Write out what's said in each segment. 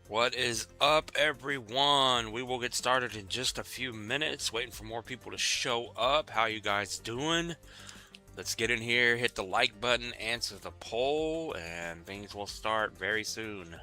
What is up, everyone? We will get started in just a few minutes, waiting for more people to show up. How you guys doing? Let's get in here, hit the like button, answer the poll, and things will start very soon.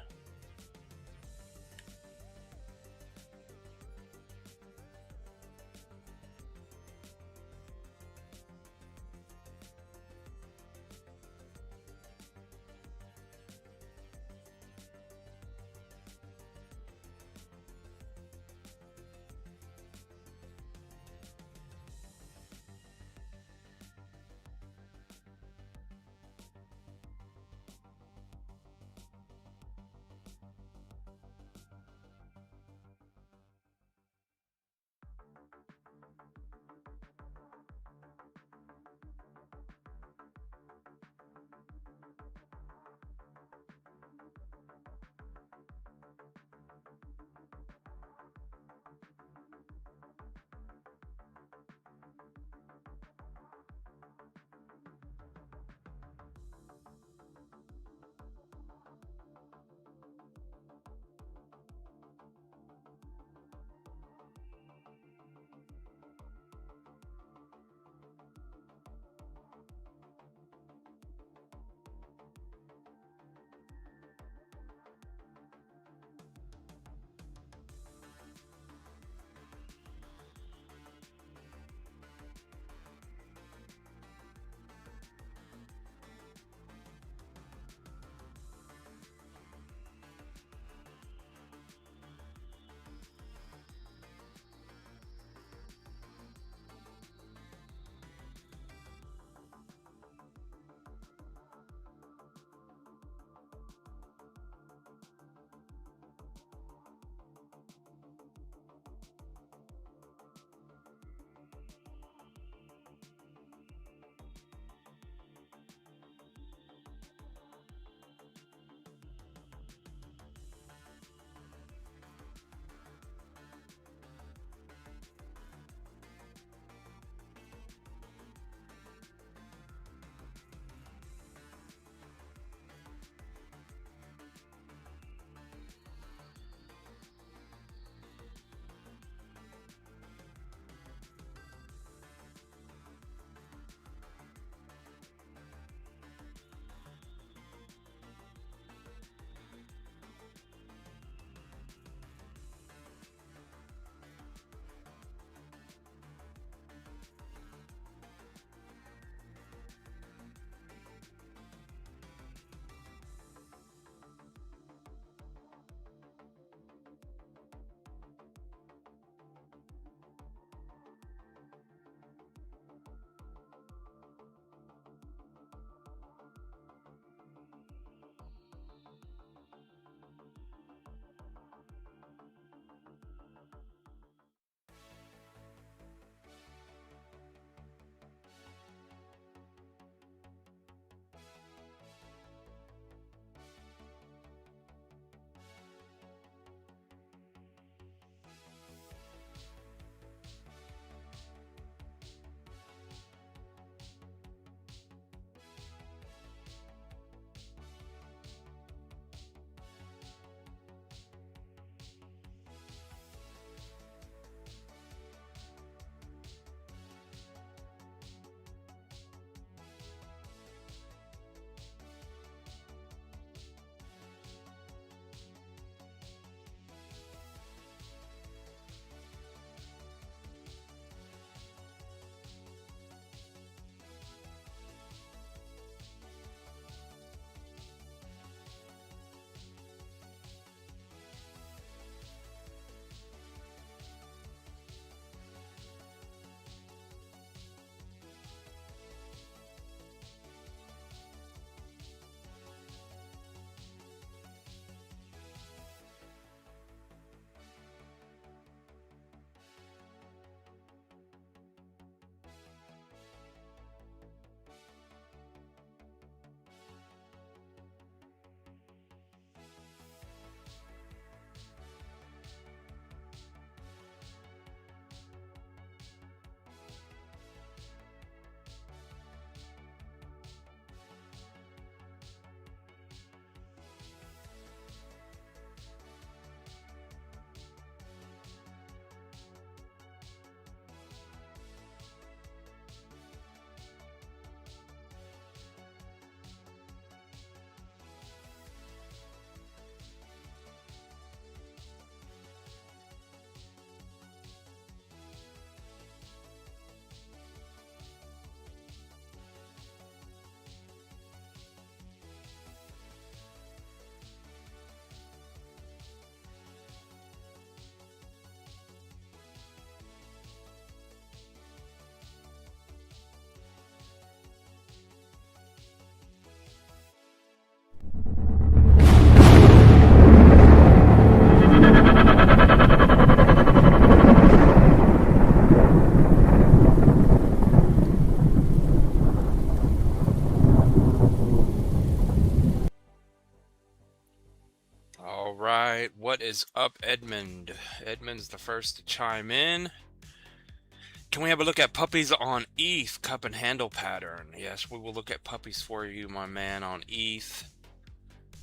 right, what is up, Edmund? Edmund's the first to chime in. Can we have a look at puppies on ETH cup and handle pattern? Yes, we will look at puppies for you, my man, on ETH.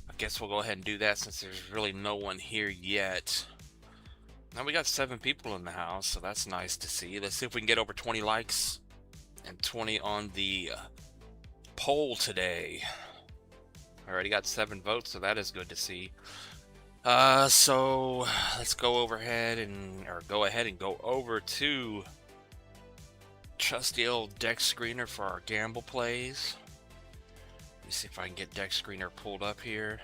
I guess we'll go ahead and do that since there's really no one here yet. Now we got 7 people in the house, so that's nice to see. Let's see if we can get over 20 likes and 20 on the poll today. Already got 7 votes, so that is good to see. So let's go go ahead and go over to trusty old deck screener for our gamble plays. Let me see if I can get deck screener pulled up here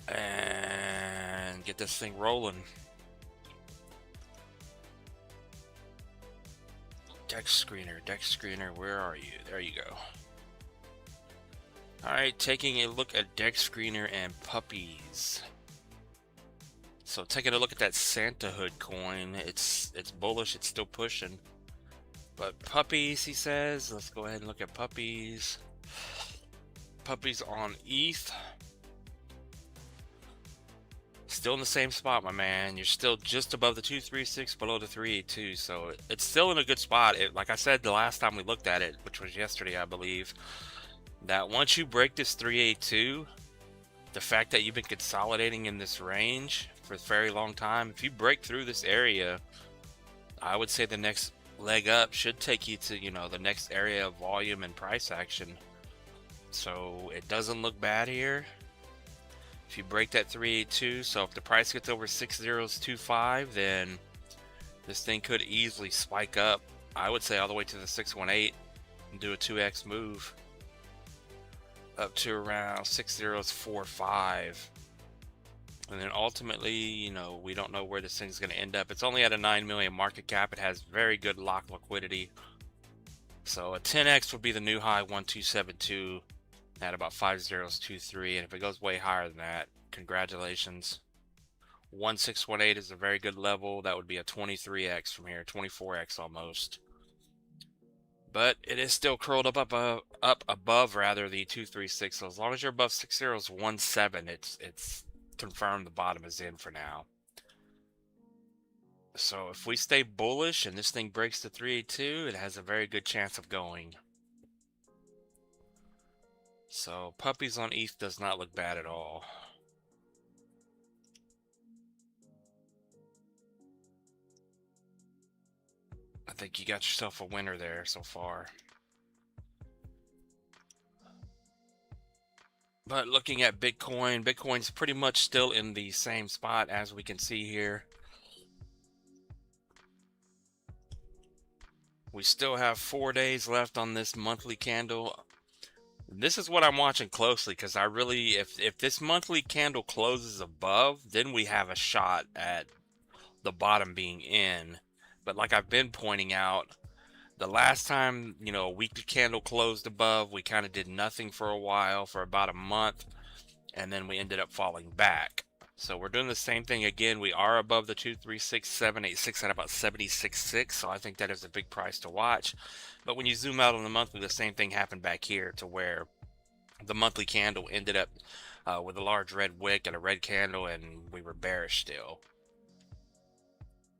and get this thing rolling. Deck screener, where are you? There you go. Alright, taking a look at deck screener and puppies. So taking a look at that Santa Hood coin, it's bullish, it's still pushing. But puppies, he says, let's go ahead and look at puppies. Puppies on ETH. Still in the same spot, my man. You're still just above the 236, below the 382, so it's still in a good spot. Like I said the last time we looked at it, which was yesterday, I believe, that once you break this 382, the fact that you've been consolidating in this range for a very long time, if you break through this area, I would say the next leg up should take you to, the next area of volume and price action. So it doesn't look bad here. If you break that 382, so if the price gets over 6025, then this thing could easily spike up, I would say all the way to the 618 and do a 2x move up to around 6045. And then ultimately, we don't know where this thing's going to end up. It's only at a 9 million market cap. It has very good lock liquidity. So a 10x would be the new high, 1272 at about 5023. And if it goes way higher than that, congratulations. 1618 is a very good level. That would be a 23x from here, 24x almost. But it is still curled up above the 236. So as long as you're above 6017, it's confirmed the bottom is in for now. So if we stay bullish and this thing breaks the 382, it has a very good chance of going. So puppies on ETH does not look bad at all. I think you got yourself a winner there so far. But looking at Bitcoin, Bitcoin's pretty much still in the same spot as we can see here. We still have 4 days left on this monthly candle. This is what I'm watching closely because I really, if this monthly candle closes above, then we have a shot at the bottom being in. But like I've been pointing out, the last time, a weekly candle closed above, we kind of did nothing for a while, for about a month, and then we ended up falling back. So we're doing the same thing again. We are above the 236,786 at about 76.6, so I think that is a big price to watch. But when you zoom out on the monthly, the same thing happened back here, to where the monthly candle ended up with a large red wick and a red candle, and we were bearish still.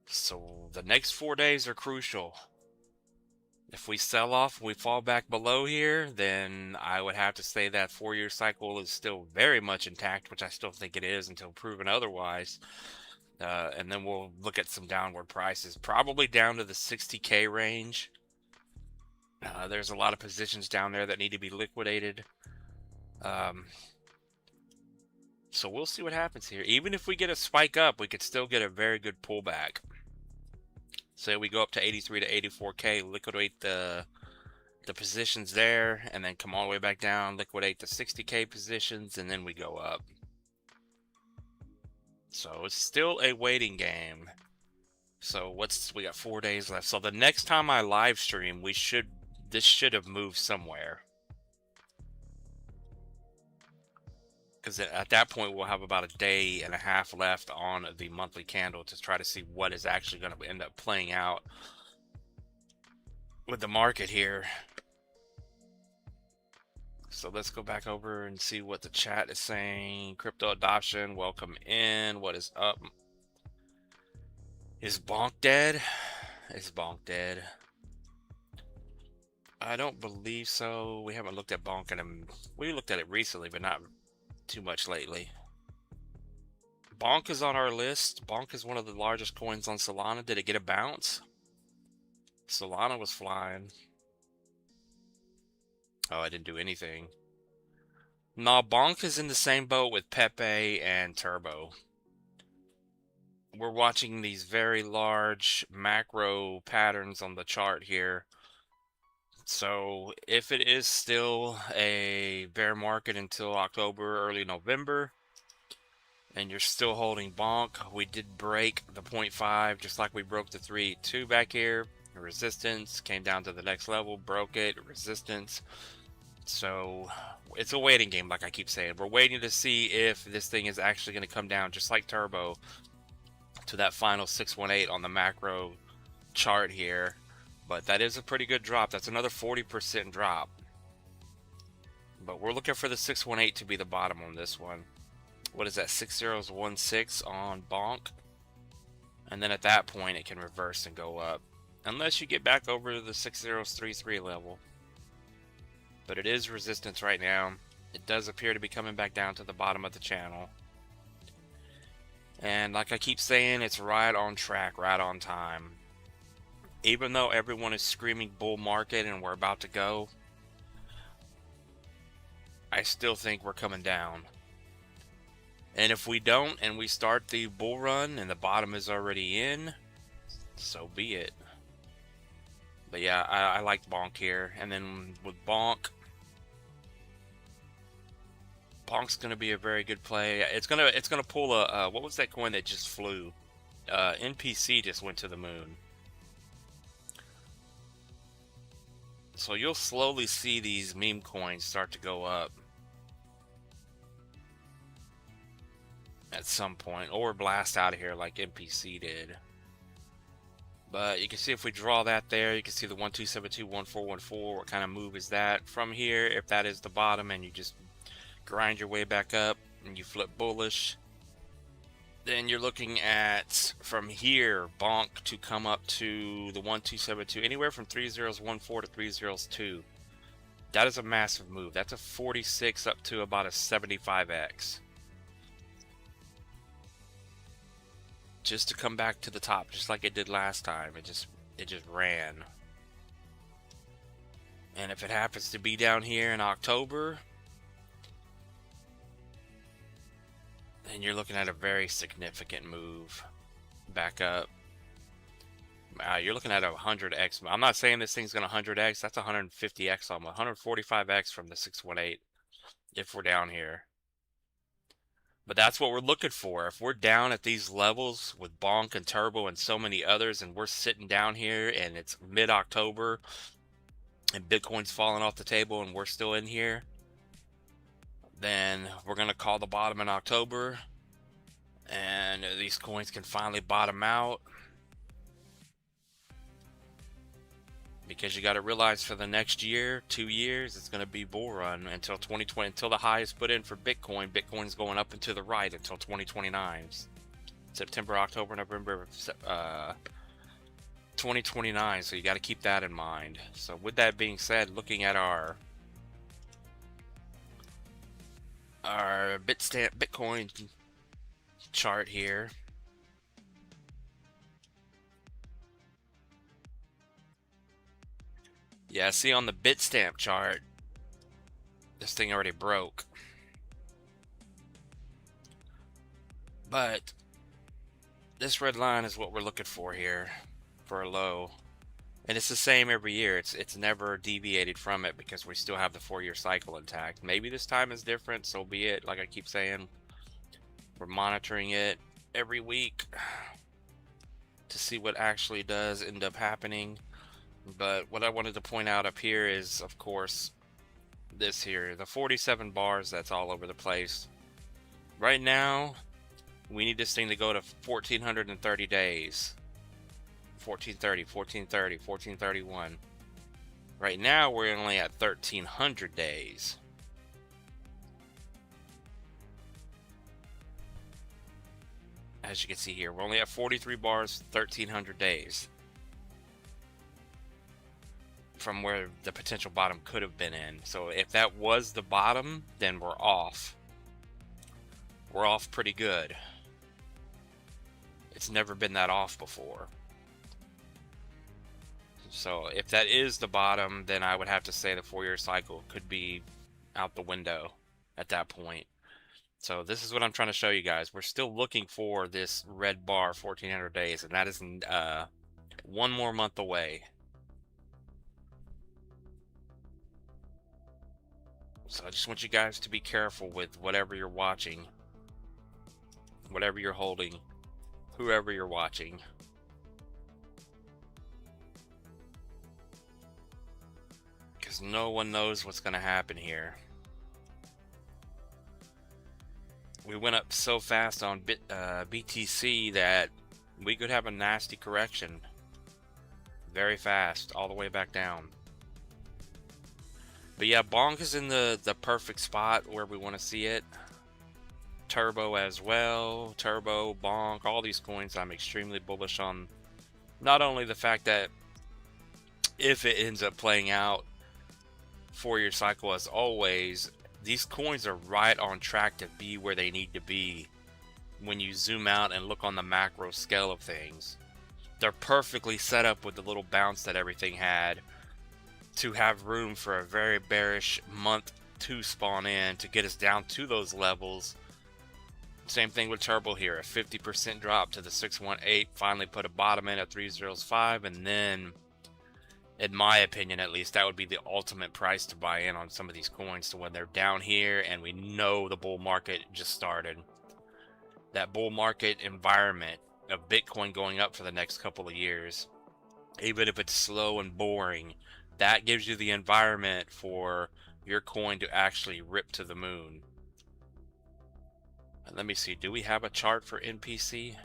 So the next 4 days are crucial. If we sell off, we fall back below here, then I would have to say that 4-year cycle is still very much intact, which I still think it is until proven otherwise. And then we'll look at some downward prices, probably down to the 60K range. There's a lot of positions down there that need to be liquidated. So we'll see what happens here. Even if we get a spike up, we could still get a very good pullback. Say we go up to 83 to 84K, liquidate the positions there, and then come all the way back down, liquidate the 60K positions, and then we go up. So it's still a waiting game. So we got 4 days left. So the next time I live stream, this should have moved somewhere. Because at that point, we'll have about a day and a half left on the monthly candle to try to see what is actually going to end up playing out with the market here. So let's go back over and see what the chat is saying. Crypto adoption, welcome in. What is up? Is BONK dead? Is BONK dead? I don't believe so. We haven't looked at BONK and we looked at it recently, but not too much lately. BONK is on our list. BONK is one of the largest coins on Solana. Did it get a bounce? Solana was flying. Oh, I didn't do anything. No, BONK is in the same boat with Pepe and Turbo. We're watching these very large macro patterns on the chart here. So if it is still a bear market until October, early November, and you're still holding BONK, we did break the 0.5 just like we broke the 3.2 back here. Resistance, came down to the next level, broke it, resistance. So it's a waiting game, like I keep saying. We're waiting to see if this thing is actually going to come down just like Turbo to that final 618 on the macro chart here. But that is a pretty good drop. That's another 40% drop. But we're looking for the 618 to be the bottom on this one. What is that? 6016 on BONK. And then at that point it can reverse and go up. Unless you get back over to the 6033 level. But it is resistance right now. It does appear to be coming back down to the bottom of the channel. And like I keep saying, it's right on track, right on time. Even though everyone is screaming bull market and we're about to go, I still think we're coming down. And if we don't and we start the bull run and the bottom is already in, so be it. But yeah, I like BONK here. And then with BONK's gonna be a very good play. It's gonna pull a what was that coin that just flew? NPC just went to the moon. So you'll slowly see these meme coins start to go up at some point, or blast out of here like NPC did. But you can see if we draw that there, you can see the 1272 1414. What kind of move is that from here? If that is the bottom and you just grind your way back up and you flip bullish, then you're looking at from here BONK to come up to the 1272, anywhere from 3014 to 3002. That is a massive move. That's a 46 up to about a 75x. Just to come back to the top, just like it did last time. It just ran. And if it happens to be down here in October, then you're looking at a very significant move back up. You're looking at a 100x. I'm not saying this thing's gonna 100x. That's 150x almost, 145x from the 618 if we're down here. But that's what we're looking for. If we're down at these levels with BONK and Turbo and so many others, and we're sitting down here and it's mid-October and Bitcoin's falling off the table and we're still in here, then we're going to call the bottom in October and these coins can finally bottom out. Because you got to realize for the next year, 2 years, it's going to be bull run until 2020, until the high is put in for Bitcoin. Bitcoin's going up and to the right until 2029. September, October, November, 2029. So you got to keep that in mind. So with that being said, looking at our Bitcoin chart here. Yeah, see on the Bitstamp chart, this thing already broke. But this red line is what we're looking for here for a low. And it's the same every year. It's never deviated from it because we still have the 4-year cycle intact. Maybe this time is different, so be it. Like I keep saying, we're monitoring it every week to see what actually does end up happening. But what I wanted to point out up here is, of course, this here, the 47 bars that's all over the place. Right now, we need this thing to go to 1,430 days. 1430, 1430, 1431. Right now, we're only at 1,300 days. as you can see here, we're only at 43 bars, 1,300 days from where the potential bottom could have been in. So if that was the bottom, then we're off. We're off pretty good. It's never been that off before. So if that is the bottom, then I would have to say the 4-year cycle could be out the window at that point. So this is what I'm trying to show you guys. We're still looking for this red bar, 1,400 days, and that is one more month away. So I just want you guys to be careful with whatever you're watching, whatever you're holding, whoever you're watching. Because no one knows what's going to happen here. We went up so fast on BTC that we could have a nasty correction very fast, all the way back down. But yeah, BONK is in the perfect spot where we want to see it. Turbo as well. Turbo, BONK, all these coins I'm extremely bullish on. Not only the fact that if it ends up playing out 4-year cycle as always, these coins are right on track to be where they need to be when you zoom out and look on the macro scale of things. They're perfectly set up with the little bounce that everything had to have room for a very bearish month to spawn in to get us down to those levels. Same thing with Turbo here, a 50% drop to the 618, finally put a bottom in at 305, and then, in my opinion at least, that would be the ultimate price to buy in on some of these coins to when they're down here and we know the bull market just started. That bull market environment of Bitcoin going up for the next couple of years, even if it's slow and boring, that gives you the environment for your coin to actually rip to the moon. And let me see, do we have a chart for NPC?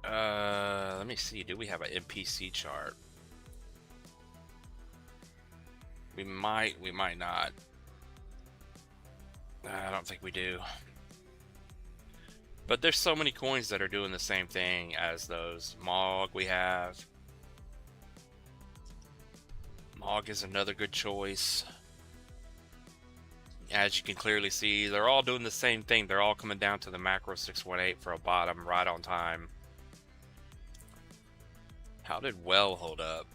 Let me see, do we have an NPC chart? We might not. I don't think we do. But there's so many coins that are doing the same thing as those. MOG we have. MOG is another good choice. As you can clearly see, they're all doing the same thing. They're all coming down to the macro 618 for a bottom right on time. How did Well hold up?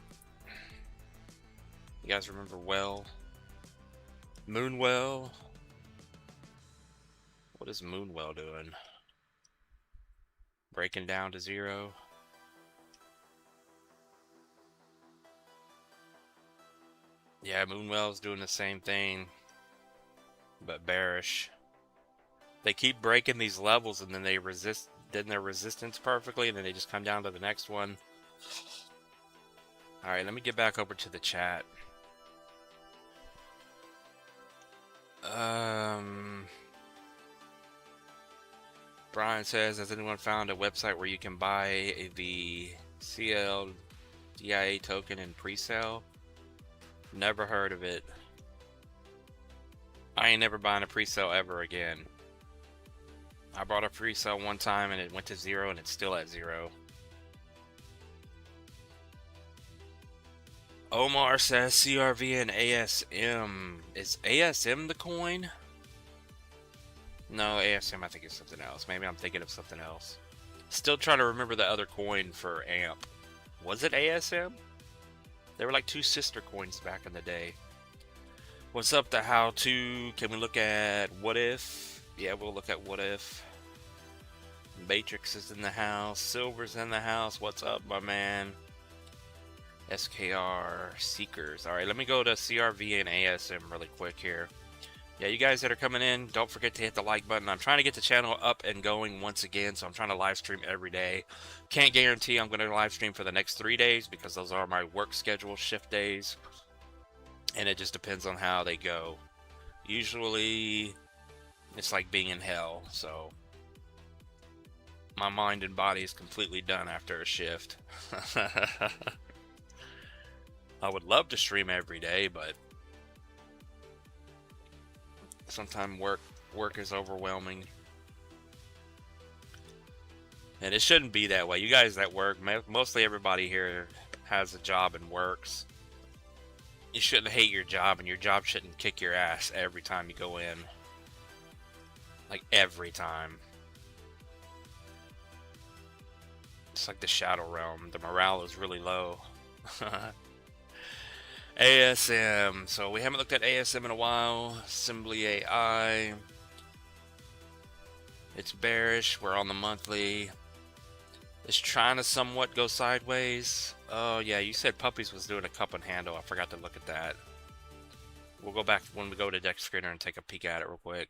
You guys remember Well? Moonwell? What is Moonwell doing? Breaking down to zero. Yeah, Moonwell's doing the same thing, but bearish. They keep breaking these levels and then they resist, then their resistance perfectly, and then they just come down to the next one. Alright, let me get back over to the chat. Brian says, has anyone found a website where you can buy the CLDIA token in pre-sale? Never heard of it. I ain't never buying a pre-sale ever again. I bought a pre-sale one time and it went to zero and it's still at zero. Omar says CRV and ASM. Is ASM the coin? No, ASM I think is something else. Maybe I'm thinking of something else. Still trying to remember the other coin for AMP. Was it ASM? They were like two sister coins back in the day. What's up, the how to? Can we look at what if? Yeah, we'll look at what if. Matrix is in the house. Silver's in the house. What's up, my man? SKR Seekers. Alright, let me go to CRV and ASM really quick here. Yeah, you guys that are coming in, don't forget to hit the like button. I'm trying to get the channel up and going once again, so I'm trying to live stream every day. Can't guarantee I'm going to live stream for the next 3 days because those are my work schedule shift days. And it just depends on how they go. Usually, it's like being in hell, so my mind and body is completely done after a shift. I would love to stream every day, but Sometimes work is overwhelming. And it shouldn't be that way. You guys that work, mostly everybody here has a job and works. You shouldn't hate your job, and your job shouldn't kick your ass every time you go in. Like, every time. It's like the Shadow Realm. The morale is really low. ASM. So we haven't looked at ASM in a while. Assembly AI. It's bearish. We're on the monthly. It's trying to somewhat go sideways. Oh yeah, you said Puppies was doing a cup and handle. I forgot to look at that. We'll go back when we go to Deck Screener and take a peek at it real quick.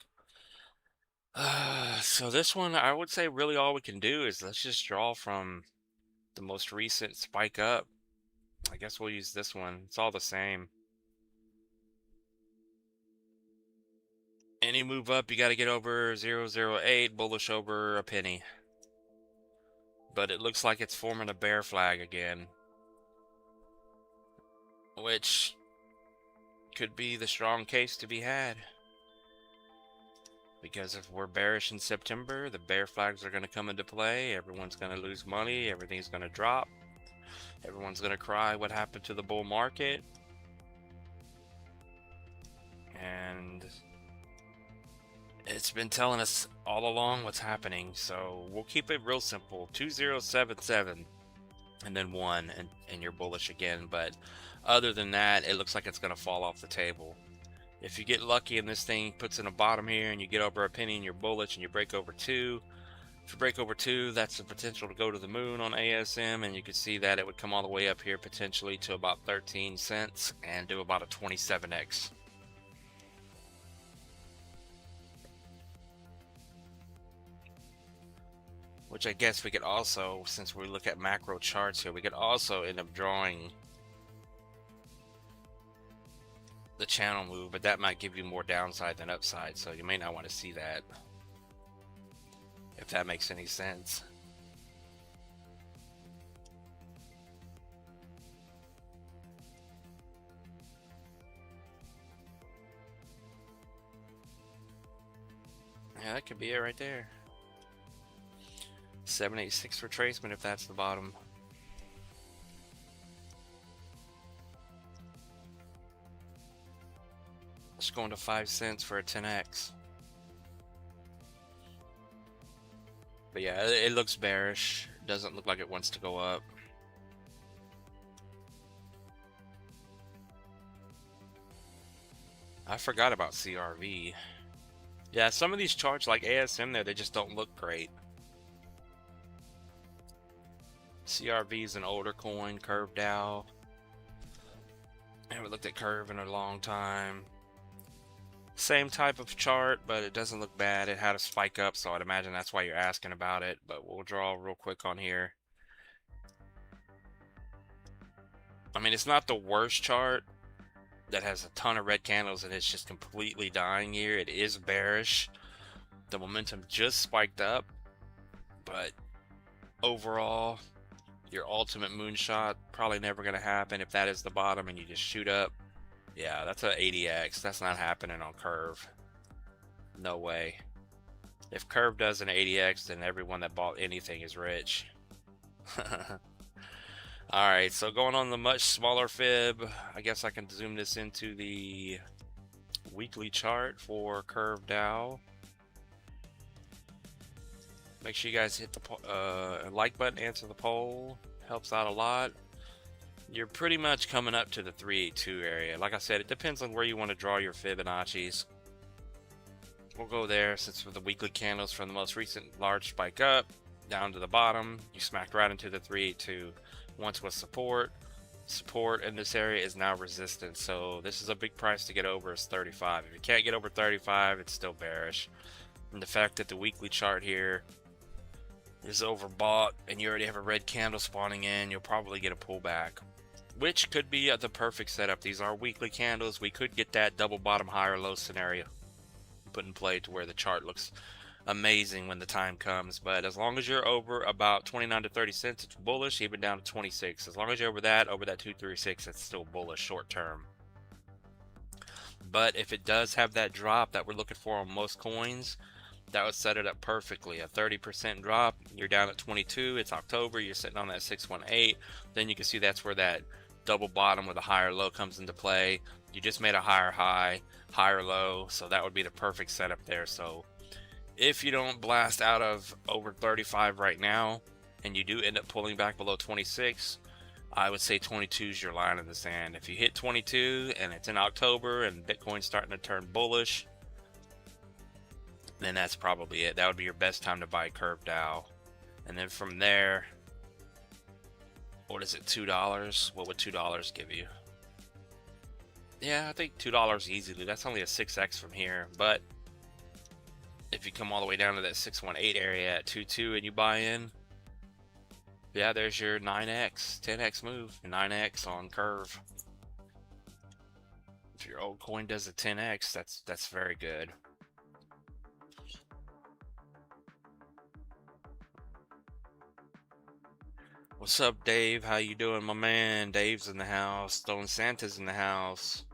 So this one, I would say really all we can do is let's just draw from the most recent spike up. I guess we'll use this one. It's all the same. Any move up, you got to get over 008, bullish over a penny. But it looks like it's forming a bear flag again, which could be the strong case to be had. Because if we're bearish in September, the bear flags are going to come into play. Everyone's going to lose money. Everything's going to drop. Everyone's going to cry what happened to the bull market. And it's been telling us all along what's happening. So we'll keep it real simple. 2077 and then 1 and you're bullish again. But other than that, it looks like it's going to fall off the table. If you get lucky and this thing puts in a bottom here and you get over a penny and you're bullish and you break over 2, if you break over 2, that's the potential to go to the moon on ASM, and you could see that it would come all the way up here potentially to about 13 cents and do about a 27x. Which I guess we could also, since we look at macro charts here, we could also end up drawing the channel move, but that might give you more downside than upside, so you may not want to see that, if that makes any sense. Yeah, that could be it right there. 786 retracement if that's the bottom. It's going to 5 cents for a 10x. But yeah, it looks bearish. Doesn't look like it wants to go up. I forgot about CRV. Yeah, some of these charts like ASM there, they just don't look great. CRV is an older coin, Curve Dow. I haven't looked at Curve in a long time. Same type of chart, but it doesn't look bad. It had a spike up, so I'd imagine that's why you're asking about it. But we'll draw real quick on here. I mean, it's not the worst chart that has a ton of red candles and it's just completely dying here. It is bearish. The momentum just spiked up, but overall, your ultimate moonshot probably never going to happen if that is the bottom and you just shoot up. Yeah, that's an 80x. That's not happening on Curve. No way. If Curve does an 80x, then everyone that bought anything is rich. Alright, so going on the much smaller fib, I guess I can zoom this into the weekly chart for Curve Dow. Make sure you guys hit the like button, answer the poll. Helps out a lot. You're pretty much coming up to the 382 area. Like I said, it depends on where you want to draw your Fibonacci's. We'll go there since with the weekly candles from the most recent large spike up down to the bottom, you smacked right into the 382. Once was support. Support in this area is now resistance. So this is a big price to get over is 35. If you can't get over 35, it's still bearish. And the fact that the weekly chart here is overbought and you already have a red candle spawning in, you'll probably get a pullback, which could be the perfect setup. These are weekly candles. We could get that double bottom high or low scenario put in play to where the chart looks amazing when the time comes. But as long as you're over about 29 to 30 cents, it's bullish, even down to 26. As long as you're over that 236, it's still bullish short term. But if it does have that drop that we're looking for on most coins, that would set it up perfectly. A 30% drop, you're down at 22. It's October, you're sitting on that 618. Then you can see that's where that double bottom with a higher low comes into play. You just made a higher high, higher low, so that would be the perfect setup there. So if you don't blast out of over 35 right now, and you do end up pulling back below 26, I would say 22 is your line in the sand. If you hit 22 and it's in October and Bitcoin's starting to turn bullish, then that's probably it. That would be your best time to buy Curve Dow. And then from there, what is it, $2? What would $2 give you? Yeah, I think $2 easily. That's only a 6x from here. But if you come all the way down to that 618 area at 22 and you buy in, yeah, there's your 9x, 10x move, 9x on Curve. If your old coin does a 10x, that's very good. What's up, Dave? How you doing, my man? Dave's in the house. Stone Santa's in the house.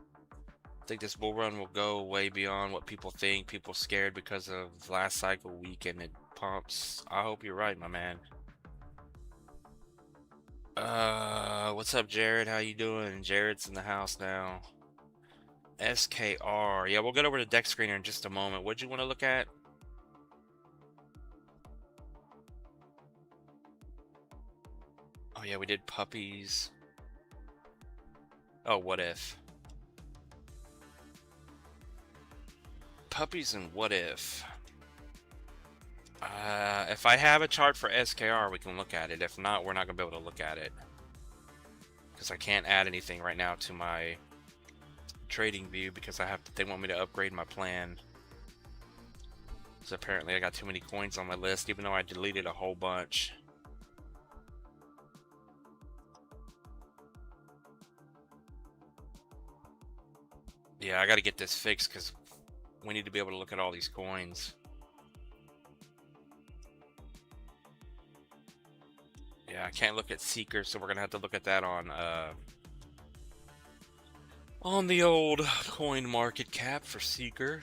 I think this bull run will go way beyond what people think. People scared because of last cycle weekend and pumps. I hope you're right, my man. What's up, Jared? How you doing? Jared's in the house now. SKR. Yeah, we'll get over to deck screener in just a moment. What'd you want to look at? Oh yeah, we did puppies. Oh, what if? Puppies and what if? If I have a chart for SKR, we can look at it. If not, we're not gonna be able to look at it because I can't add anything right now to my trading view because they want me to upgrade my plan. So apparently I got too many coins on my list, even though I deleted a whole bunch. Yeah, I got to get this fixed because we need to be able to look at all these coins. Yeah, I can't look at Seeker, so we're gonna have to look at that on the old coin market cap for Seeker.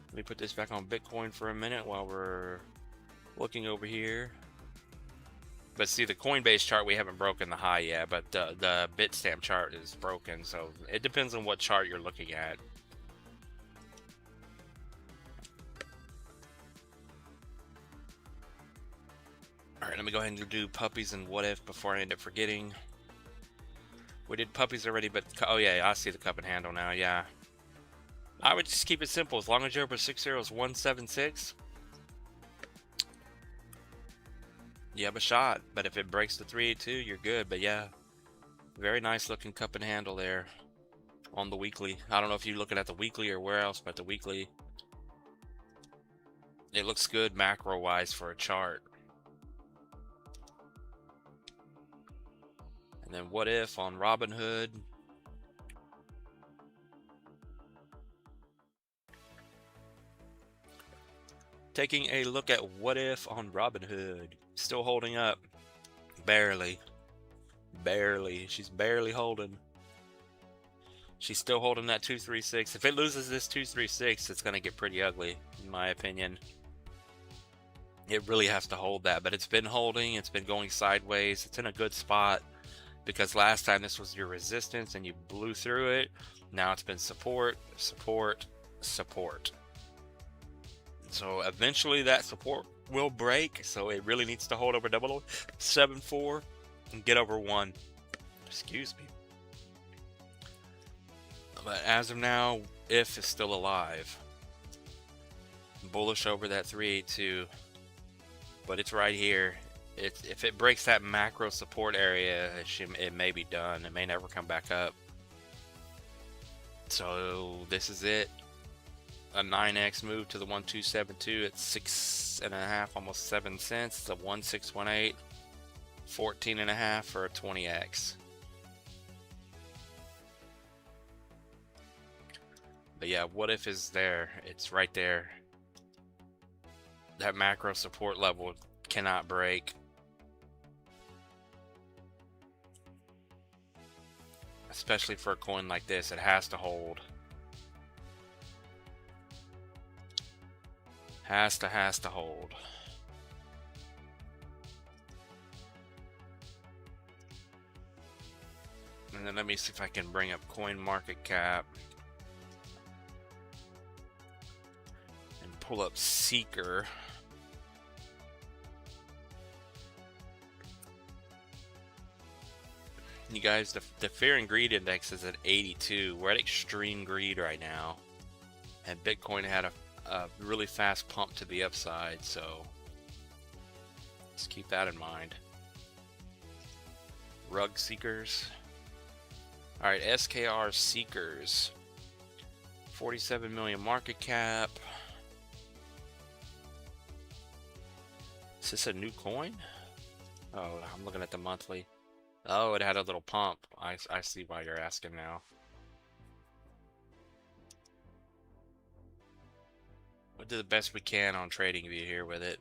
Let me put this back on Bitcoin for a minute while we're looking over here. But see, the Coinbase chart, we haven't broken the high yet, but the Bitstamp chart is broken, so it depends on what chart you're looking at. Alright, let me go ahead and do puppies and what if before I end up forgetting. We did puppies already, but oh yeah, I see the cup and handle now, yeah. I would just keep it simple. As long as you're over 6 zeros 176, you have a shot. But if it breaks the 382, you're good. But yeah, very nice looking cup and handle there on the weekly. I don't know if you're looking at the weekly or where else, but the weekly, it looks good macro wise for a chart. And then what if on Robinhood? Taking a look at what if on Robinhood. Still holding up. Barely. Barely. She's barely holding. She's still holding that 236. If it loses this 236, it's going to get pretty ugly, in my opinion. It really has to hold that, but it's been holding. It's been going sideways. It's in a good spot because last time this was your resistance and you blew through it. Now it's been support, support, support. So eventually that support will break. So it really needs to hold over 0074 and get over 1. Excuse me. But as of now, if is still alive. Bullish over that 382. But it's right here. If it breaks that macro support area, it may be done. It may never come back up. So this is it. A 9x move to the 1272 at 6.5, almost 7 cents. It's a 1618, 14.5 for a 20x. But yeah, what if is there? It's right there. That macro support level cannot break. Especially for a coin like this, it has to hold. Has to hold. And then let me see if I can bring up coin market cap and pull up Seeker. You guys, the fear and greed index is at 82. We're at extreme greed right now. And Bitcoin had a really fast pump to the upside, so let's keep that in mind. Rug Seekers. Alright, SKR Seekers. 47 million market cap. Is this a new coin? Oh, I'm looking at the monthly. Oh, it had a little pump. I see why you're asking now. We'll do the best we can on TradingView here with it.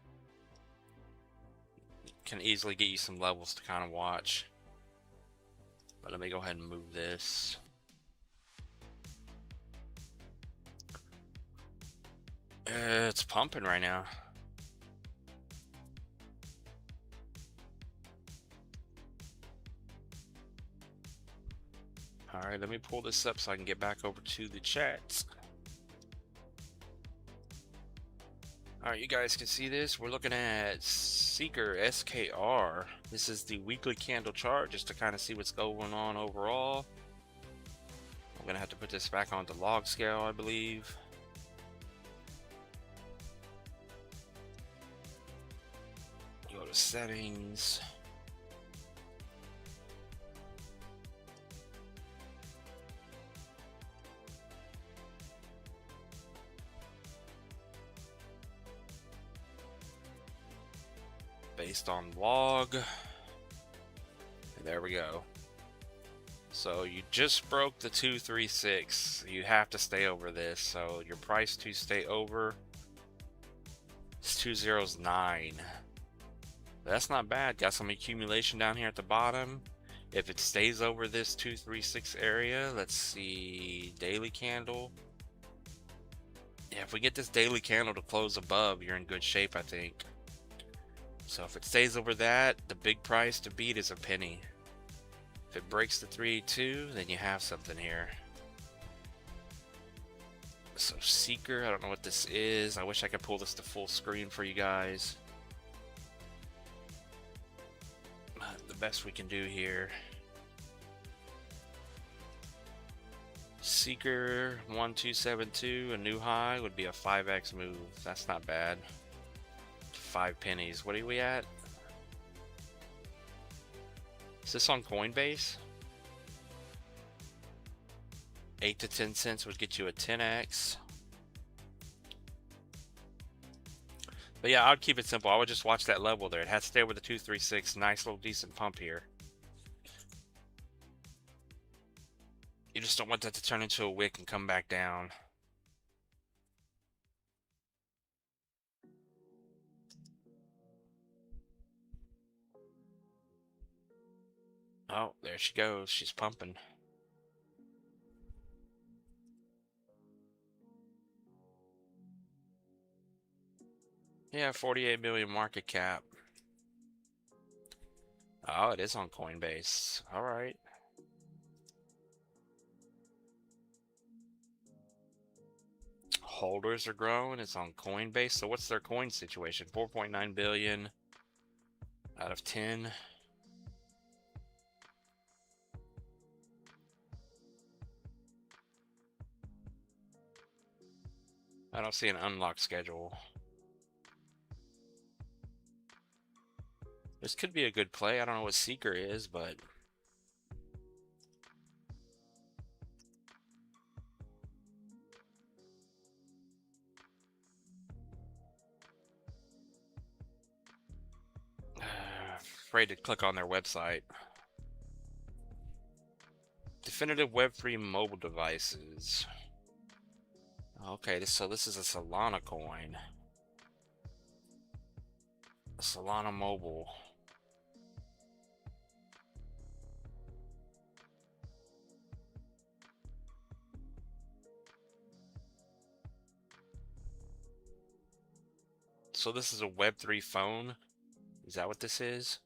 Can easily get you some levels to kind of watch. But let me go ahead and move this. It's pumping right now. Alright, let me pull this up so I can get back over to the chats. Alright, you guys can see this. We're looking at Seeker SKR. This is the weekly candle chart just to kind of see what's going on overall. I'm going to have to put this back on the log scale, I believe. Go to settings. Based on log. And there we go. So you just broke the 236. You have to stay over this. So your price to stay over is 209. That's not bad. Got some accumulation down here at the bottom. If it stays over this 236 area, let's see, daily candle. Yeah, if we get this daily candle to close above, you're in good shape, I think. So if it stays over that, the big price to beat is a penny. If it breaks the 382, then you have something here. So Seeker, I don't know what this is. I wish I could pull this to full screen for you guys. The best we can do here. Seeker 1272, a new high would be a 5x move. That's not bad. 5 pennies. What are we at? Is this on Coinbase? 8 to 10 cents would get you a 10x. But yeah, I'd keep it simple. I would just watch that level there. It has to stay over the 236. Nice little decent pump here. You just don't want that to turn into a wick and come back down. Oh, there she goes. She's pumping. Yeah, 48 million market cap. Oh, it is on Coinbase. All right. Holders are growing. It's on Coinbase. So what's their coin situation? 4.9 billion out of 10. I don't see an unlock schedule. This could be a good play. I don't know what Seeker is, but afraid to click on their website. Definitive Web3 mobile devices. Okay, so this is a Solana coin. Solana Mobile. So this is a Web3 phone? Is that what this is?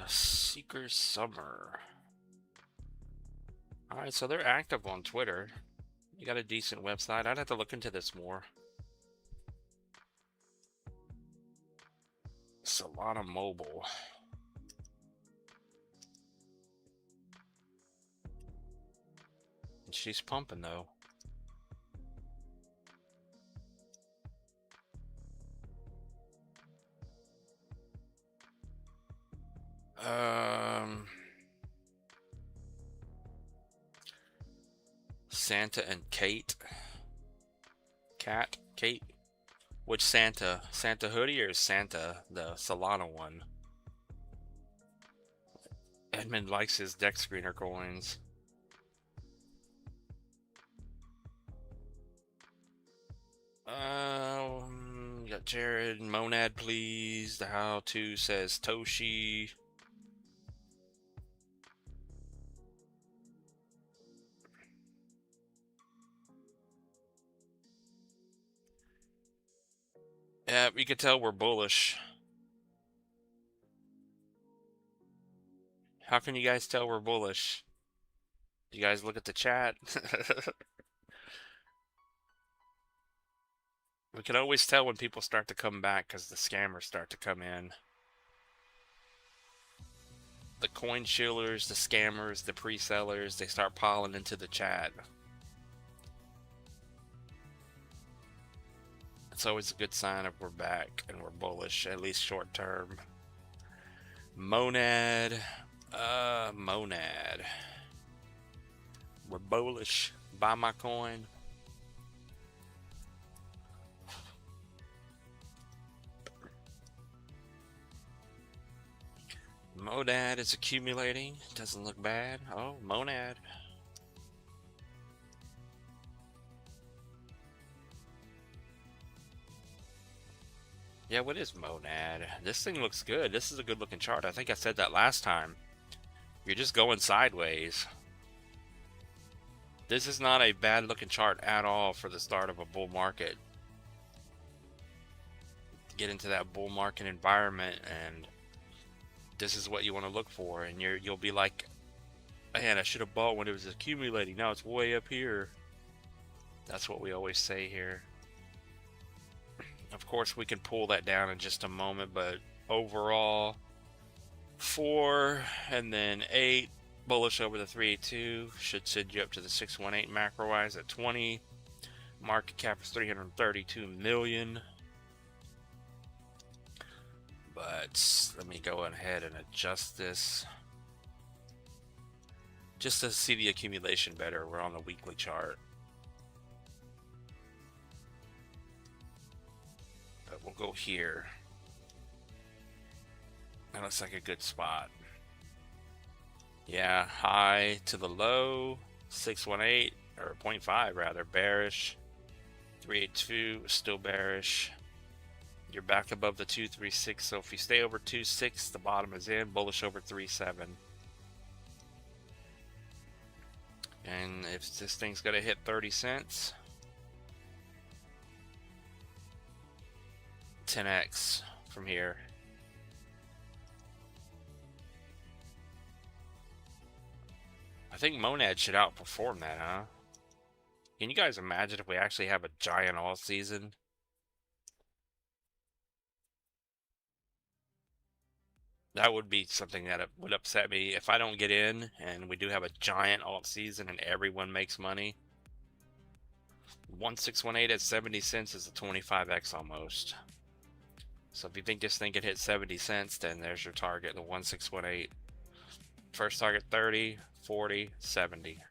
Seeker Summer. Alright, so they're active on Twitter. You got a decent website. I'd have to look into this more. Solana Mobile. She's pumping though. Santa and Kate. Kate. Which Santa? Santa hoodie or Santa, the Solana one? Edmund likes his deck screener coins. Got Jared. Monad, please. The how-to says Toshi. Yeah, you can tell we're bullish. How can you guys tell we're bullish? You guys look at the chat. We can always tell when people start to come back because the scammers start to come in. The coin shillers, the scammers, the pre-sellers, they start piling into the chat. It's always a good sign of we're back and we're bullish, at least short term. Monad. Monad. We're bullish. Buy my coin. Monad is accumulating. Doesn't look bad. Oh, Monad. Yeah, what is Monad? This thing looks good. This is a good looking chart. I think I said that last time. You're just going sideways. This is not a bad looking chart at all for the start of a bull market. Get into that bull market environment and this is what you want to look for, and you'll be like, man, I should have bought when it was accumulating. Now it's way up here. That's what we always say here. Of course, we can pull that down in just a moment, but overall, 4 and then 8 bullish over the 382 should send you up to the 618 macro-wise at 20. Market cap is 332 million. But let me go ahead and adjust this just to see the accumulation better. We're on the weekly chart. But we'll go here. That looks like a good spot. Yeah, high to the low, 618, or 0.5 rather, bearish. 382, still bearish. You're back above the 236, so if you stay over 2.6, the bottom is in. Bullish over 3.7. And if this thing's gonna hit 30 cents, 10x from here. I think Monad should outperform that, huh? Can you guys imagine if we actually have a giant all season? That would be something that would upset me if I don't get in and we do have a giant alt season and everyone makes money. 1618 at 70 cents is a 25x almost. So if you think this thing could hit 70 cents, then there's your target, the 1618. First target 30, 40, 70.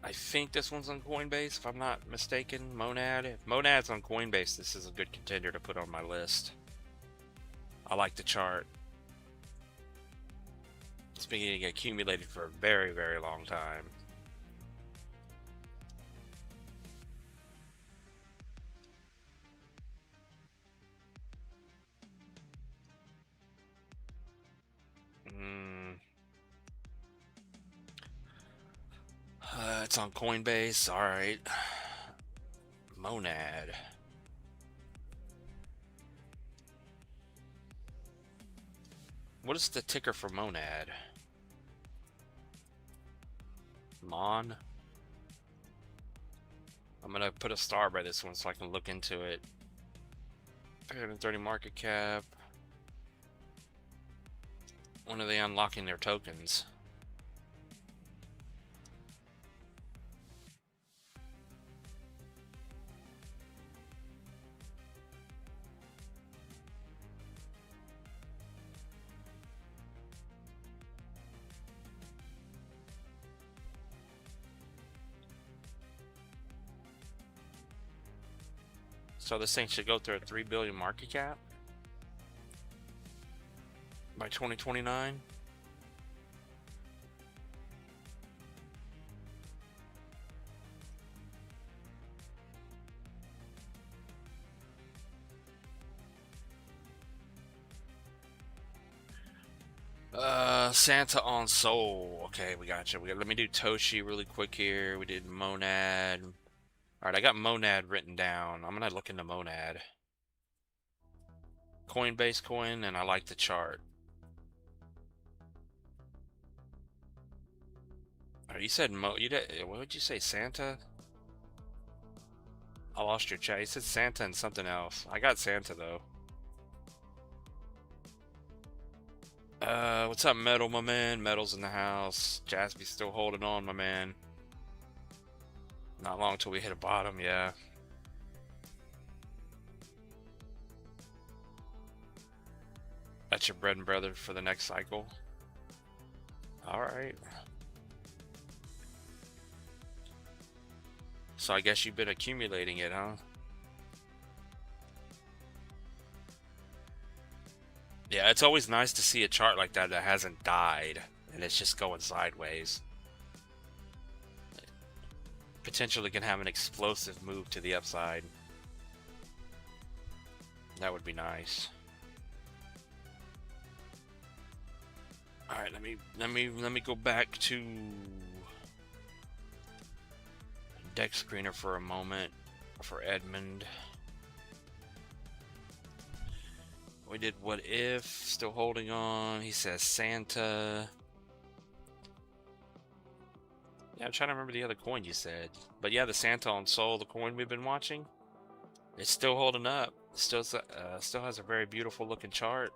I think this one's on Coinbase, if I'm not mistaken. Monad. If Monad's on Coinbase, this is a good contender to put on my list. I like the chart. It's been getting accumulated for a very, very long time. It's on Coinbase. All right. Monad. What is the ticker for Monad? Mon. I'm gonna put a star by this one so I can look into it. 330 market cap. When are they unlocking their tokens? So this thing should go through a 3 billion market cap by 2029. Santa on Soul. Okay, we got you. Let me do Toshi really quick here. We did Monad. All right, I got Monad written down. I'm gonna look into Monad. Coinbase coin, and I like the chart. Oh, you said you did. What would you say, Santa? I lost your chat. You said Santa and something else. I got Santa though. What's up, Metal, my man? Metal's in the house. Jaspy's still holding on, my man. Not long till we hit a bottom, yeah. That's your bread and butter for the next cycle. All right. So I guess you've been accumulating it, huh? Yeah, it's always nice to see a chart like that that hasn't died and it's just going sideways. Potentially can have an explosive move to the upside. That would be nice. All right, let me go back to deck screener for a moment for Edmund. We did What If, still holding on. He says Santa. Yeah, I'm trying to remember the other coin you said. But yeah, the Santa on Soul, the coin we've been watching, it's still holding up. Still has a very beautiful looking chart.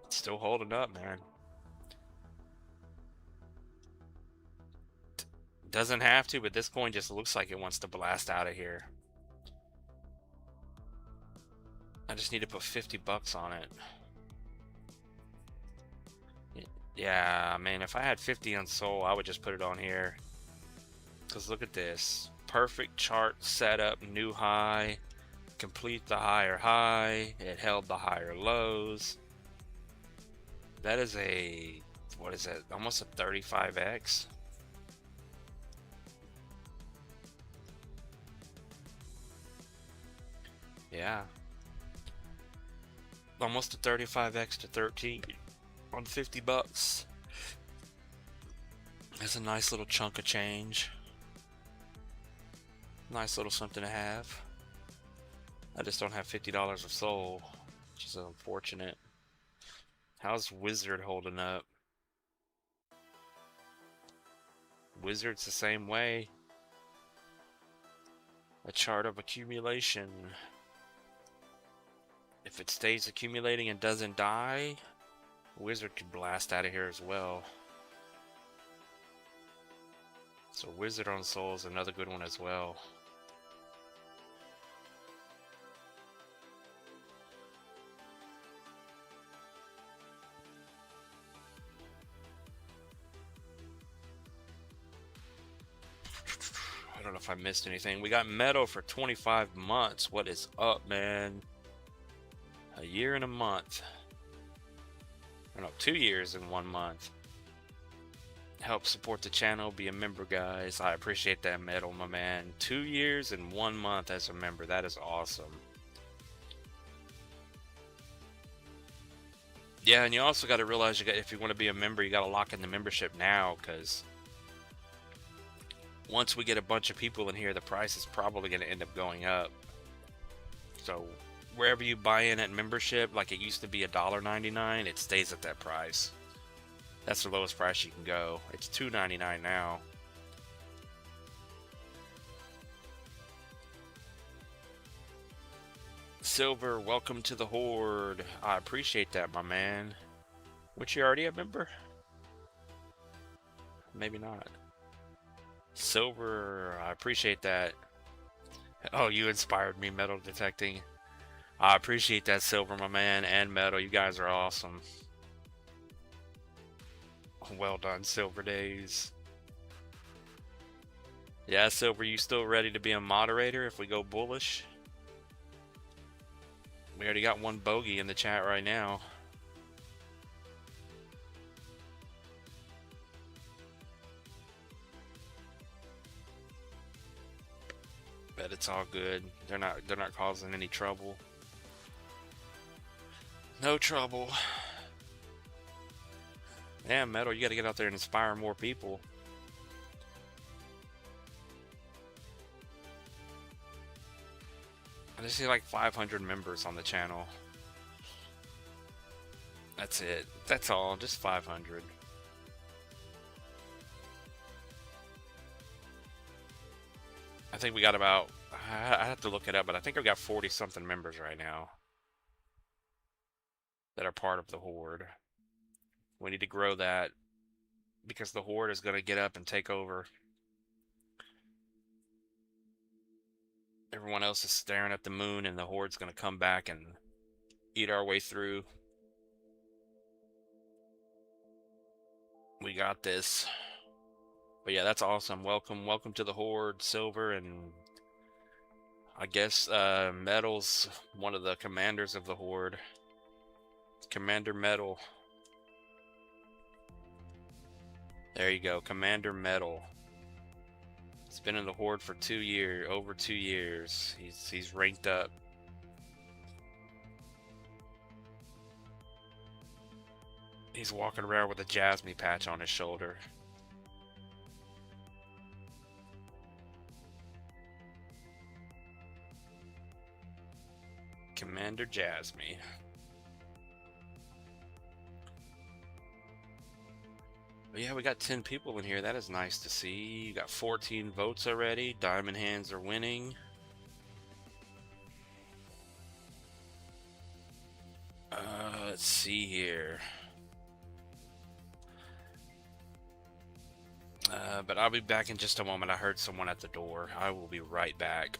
It's still holding up, man. Doesn't have to, but this coin just looks like it wants to blast out of here. I just need to put 50 bucks on it. Yeah, man, if I had 50 on Soul, I would just put it on here. Because look at this. Perfect chart setup, new high. Complete the higher high. It held the higher lows. That is a, what is that? Almost a 35x. Yeah. Almost a 35x to 13 on 50 bucks. That's a nice little chunk of change. Nice little something to have. I just don't have $50 of Soul, which is unfortunate. How's Wizard holding up? Wizard's the same way. A chart of accumulation. If it stays accumulating and doesn't die, Wizard could blast out of here as well. So Wizard on Soul is another good one as well. I don't know if I missed anything. We got Metal for 25 months. What is up, man? A year and a month. Or no, 2 years and 1 month. Help support the channel, be a member, guys. I appreciate that medal, my man. 2 years and 1 month as a member. That is awesome. Yeah, and you also got to realize if you want to be a member, you got to lock in the membership now, because once we get a bunch of people in here, the price is probably going to end up going up. So wherever you buy in at membership, like it used to be $1.99, it stays at that price. That's the lowest price you can go. It's $2.99 now. Silver, welcome to the Horde. I appreciate that, my man. Which you already a member? Maybe not. Silver, I appreciate that. Oh, you inspired me, metal detecting. I appreciate that, Silver, my man, and Metal. You guys are awesome. Well done, Silver Days. Yeah, Silver, you still ready to be a moderator if we go bullish? We already got one bogey in the chat right now. Bet it's all good. They're not causing any trouble. No trouble. Yeah, Metal, you got to get out there and inspire more people. I just see like 500 members on the channel. That's it. That's all. Just 500. I think we got about... I have to look it up, but I think I've got 40-something members right now that are part of the Horde. We need to grow that because the Horde is going to get up and take over. Everyone else is staring at the moon, and the Horde's going to come back and eat our way through. We got this. But yeah, that's awesome. Welcome to the Horde, Silver, and I guess Metal's one of the commanders of the Horde. Commander Metal. There you go, Commander Metal. He's been in the Horde for over 2 years. He's ranked up. He's walking around with a Jasmine patch on his shoulder. Commander Jasmine. But yeah, we got 10 people in here. That is nice to see. You got 14 votes already. Diamond Hands are winning. Let's see here. But I'll be back in just a moment. I heard someone at the door. I will be right back.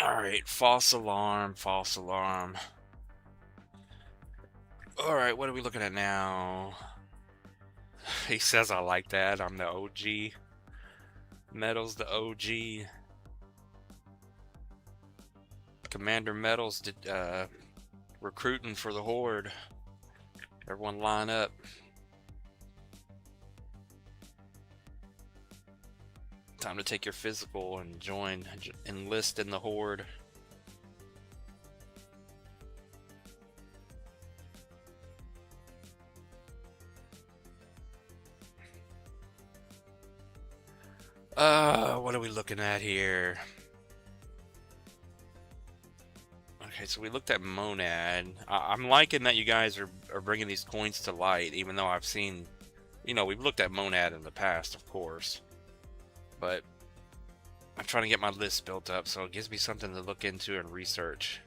Alright, false alarm, false alarm. Alright, what are we looking at now? He says I like that. I'm the OG. Metal's the OG. Commander Metals did, recruiting for the Horde. Everyone line up. Time to take your physical and enlist in the Horde. What are we looking at here? Okay, so we looked at Monad. I'm liking that you guys are bringing these coins to light, even though I've seen, we've looked at Monad in the past, of course. But I'm trying to get my list built up, so it gives me something to look into and research.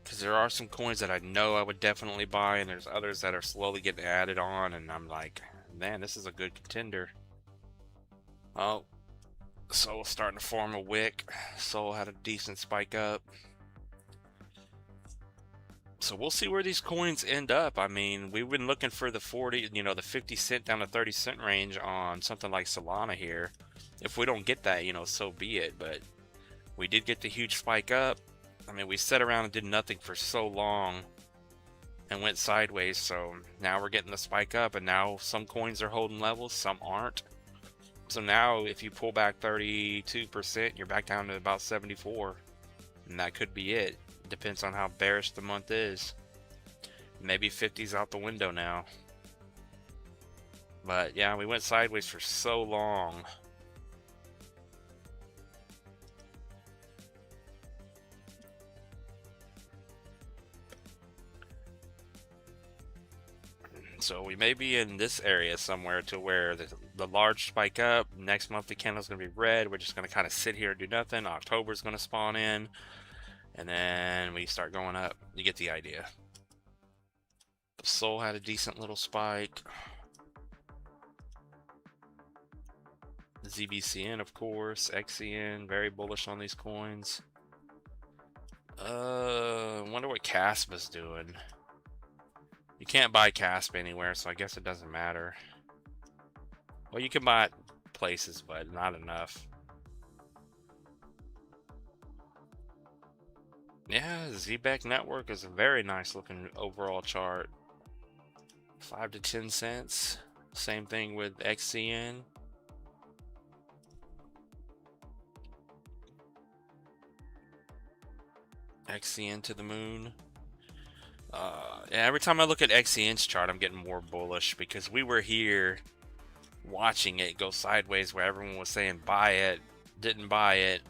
Because there are some coins that I know I would definitely buy, and there's others that are slowly getting added on, and I'm like, man, this is a good contender. Oh, Soul's starting to form a wick. Soul had a decent spike up. So we'll see where these coins end up. I mean, we've been looking for the 40, the 50 cent down to 30 cent range on something like Solana here. If we don't get that, so be it. But we did get the huge spike up. I mean, we sat around and did nothing for so long and went sideways. So now we're getting the spike up, and now some coins are holding levels, some aren't. So now if you pull back 32%, you're back down to about 74. And that could be it. Depends on how bearish the month is. Maybe 50's out the window now. But yeah, we went sideways for so long. So we may be in this area somewhere to where the large spike up. Next monthly candle is going to be red. We're just going to kind of sit here and do nothing. October's going to spawn in. And then we start going up. You get the idea. The Soul had a decent little spike. The ZBCN, of course. XCN, very bullish on these coins. I wonder what Caspa's doing. You can't buy Caspa anywhere, so I guess it doesn't matter. Well, you can buy it places, but not enough. Yeah, ZBEC Network is a very nice looking overall chart. 5 to 10 cents. Same thing with XCN. XCN to the moon. Yeah, every time I look at XCN's chart, I'm getting more bullish because we were here watching it go sideways where everyone was saying buy it, didn't buy it,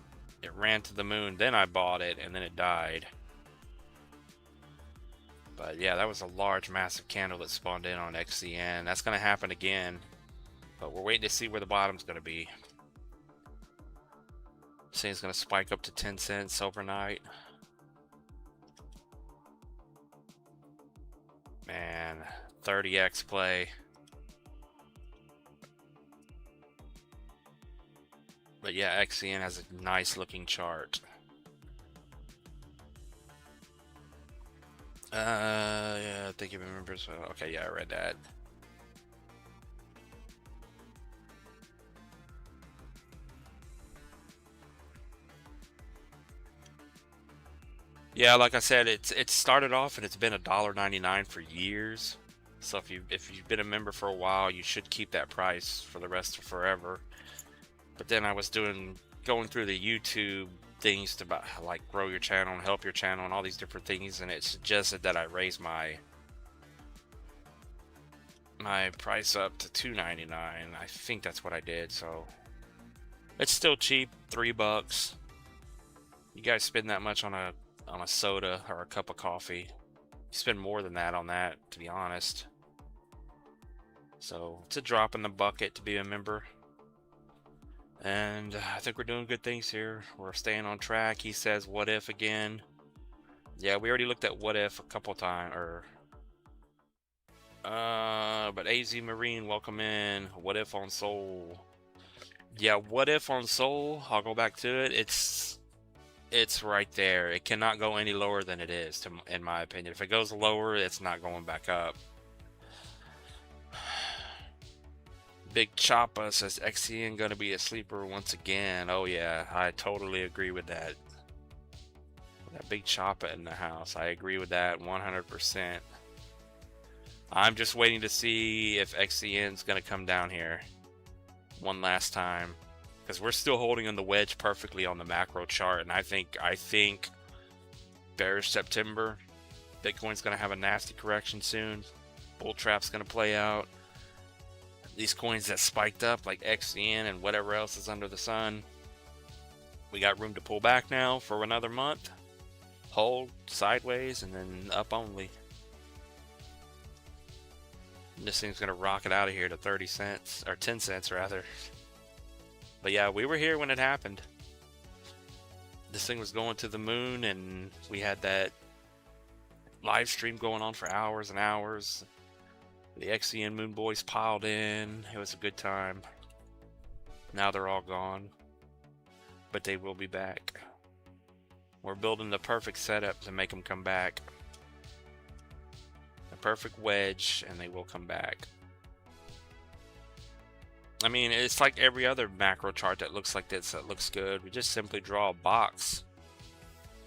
it ran to the moon, then I bought it, and then it died. But yeah, that was a large, massive candle that spawned in on XCN. That's going to happen again, but we're waiting to see where the bottom's going to be. Saying it's going to spike up to 10 cents overnight. Man, 30x play. But yeah, XCN has a nice looking chart. Yeah, I think you remember. So, okay, yeah, I read that. Yeah, like I said, it started off and it's been $1.99 for years. So if you've been a member for a while, you should keep that price for the rest of forever. But then I was going through the YouTube things to like grow your channel and help your channel and all these different things, and it suggested that I raise my price up to $2.99. I think that's what I did. So it's still cheap, $3. You guys spend that much on a soda or a cup of coffee. You spend more than that on that, to be honest. So it's a drop in the bucket to be a member. And I think we're doing good things here. We're staying on track. He says, what if again? Yeah, we already looked at what if a couple times. But AZ Marine, welcome in. What if on Soul? Yeah, what if on Soul? I'll go back to it. It's right there. It cannot go any lower than it is, in my opinion. If it goes lower, it's not going back up. Big Choppa says XCN gonna be a sleeper once again. Oh yeah, I totally agree with that. That Big Choppa in the house. I agree with that 100%. I'm just waiting to see if XCN's gonna come down here one last time, because we're still holding on the wedge perfectly on the macro chart, and I think bearish September. Bitcoin's gonna have a nasty correction soon. Bull trap's gonna play out. These coins that spiked up like XCN and whatever else is under the sun, we got room to pull back now for another month, hold sideways, and then up only. And this thing's gonna rocket out of here to 30 cents, or 10 cents rather. But yeah, we were here when it happened. This thing was going to the moon, and we had that live stream going on for hours and hours. The XCN Moon Boys piled in. It was a good time. Now they're all gone, but they will be back. We're building the perfect setup to make them come back. The perfect wedge, and they will come back. I mean, it's like every other macro chart that looks like this, that looks good. We just simply draw a box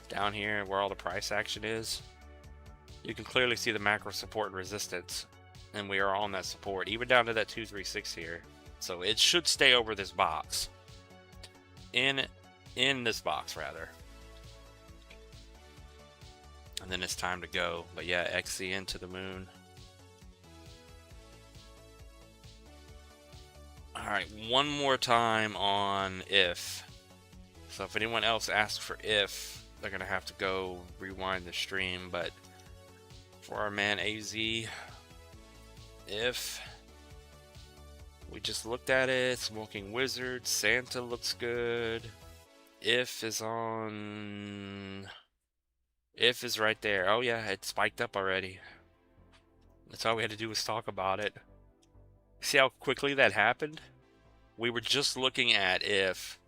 down here where all the price action is. You can clearly see the macro support and resistance, and we are on that support, even down to that 236 here. So it should stay over this box. In this box, rather. And then it's time to go. But yeah, XCN to the moon. Alright, one more time on if. So if anyone else asks for if, they're going to have to go rewind the stream. But for our man AZ, if we just looked at it, Smoking Wizard, Santa looks good. If is on... If is right there. Oh yeah, it spiked up already. That's all we had to do was talk about it. See how quickly that happened? We were just looking at if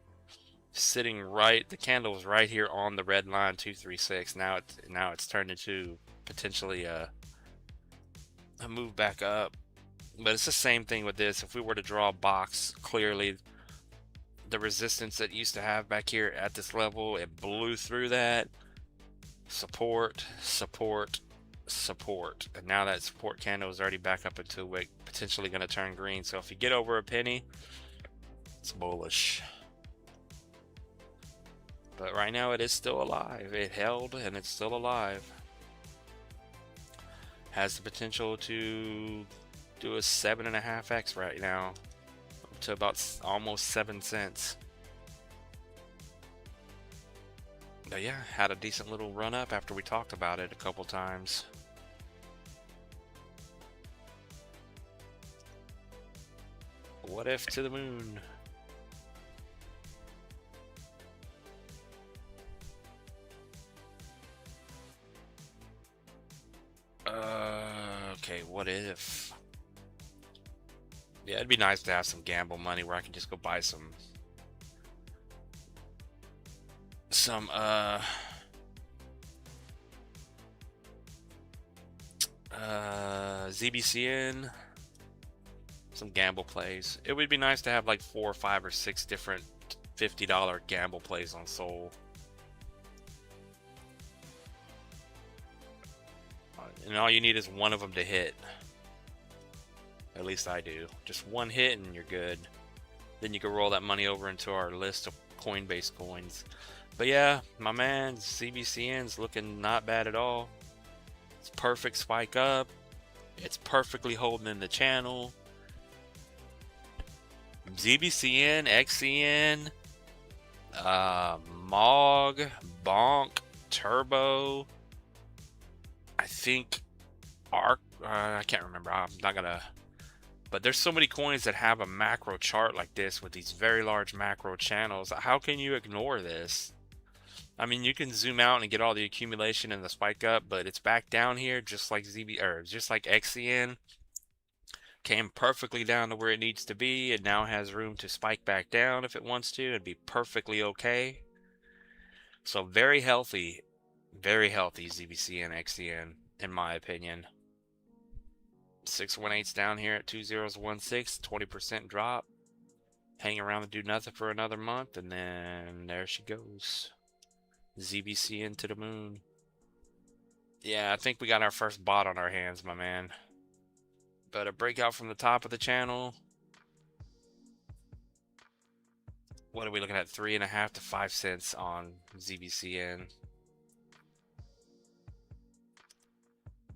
sitting right, the candle was right here on the red line 236. Now it's turned into potentially a move back up. But it's the same thing with this. If we were to draw a box, clearly the resistance that used to have back here at this level, it blew through that. Support, support, support. And now that support candle is already back up into a wick, potentially going to turn green. So if you get over a penny, it's bullish. But right now it is still alive. It held and it's still alive. Has the potential to do a 7.5x right now, up to about almost 7 cents. But yeah, had a decent little run up after we talked about it a couple times. What if to the moon? Okay, what if? Yeah, it'd be nice to have some gamble money where I can just go buy some ZBCN, some gamble plays. It would be nice to have like 4 or 5 or 6 different $50 gamble plays on Sol. And all you need is one of them to hit. At least I do. Just one hit and you're good. Then you can roll that money over into our list of Coinbase coins. But yeah, my man, ZBCN's looking not bad at all. It's perfect spike up. It's perfectly holding in the channel. ZBCN, XCN, MOG, BONK, Turbo. I think ARC, I can't remember. I'm not gonna. But there's so many coins that have a macro chart like this with these very large macro channels. How can you ignore this? I mean, you can zoom out and get all the accumulation and the spike up, but it's back down here just like just like XCN. Came perfectly down to where it needs to be. It now has room to spike back down if it wants to. It'd be perfectly okay. So very healthy ZBC and XCN, in my opinion. 618's down here at 2016, 20% drop. Hang around and do nothing for another month, and then there she goes. ZBC into the moon. Yeah, I think we got our first bot on our hands, my man. But a breakout from the top of the channel. What are we looking at? 3.5 to 5 cents on ZBCN.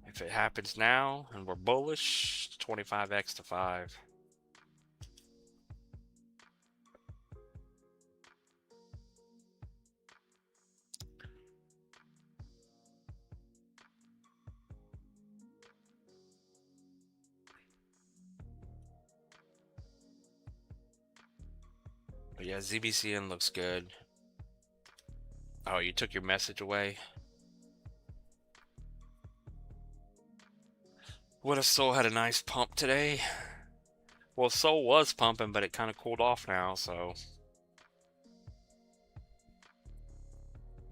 If it happens now and we're bullish, 25x to 5. But yeah, ZBCN looks good. Oh, you took your message away? What if Sol had a nice pump today? Well, Sol was pumping, but it kind of cooled off now, so.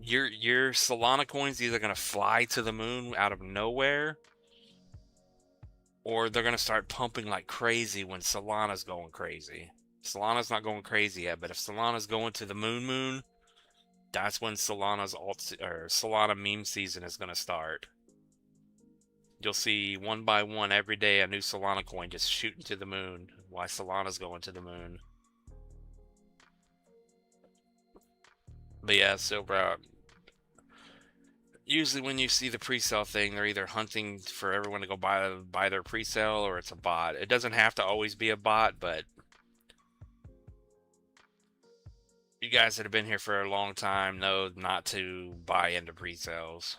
Your Solana coin's either going to fly to the moon out of nowhere, or they're going to start pumping like crazy when Solana's going crazy. Solana's not going crazy yet, but if Solana's going to the moon, that's when Solana's Solana meme season is going to start. You'll see one by one every day a new Solana coin just shooting to the moon while Solana's going to the moon. But yeah, so bro, usually when you see the pre-sale thing, they're either hunting for everyone to go buy their pre-sale, or it's a bot. It doesn't have to always be a bot, but you guys that have been here for a long time know not to buy into pre-sales.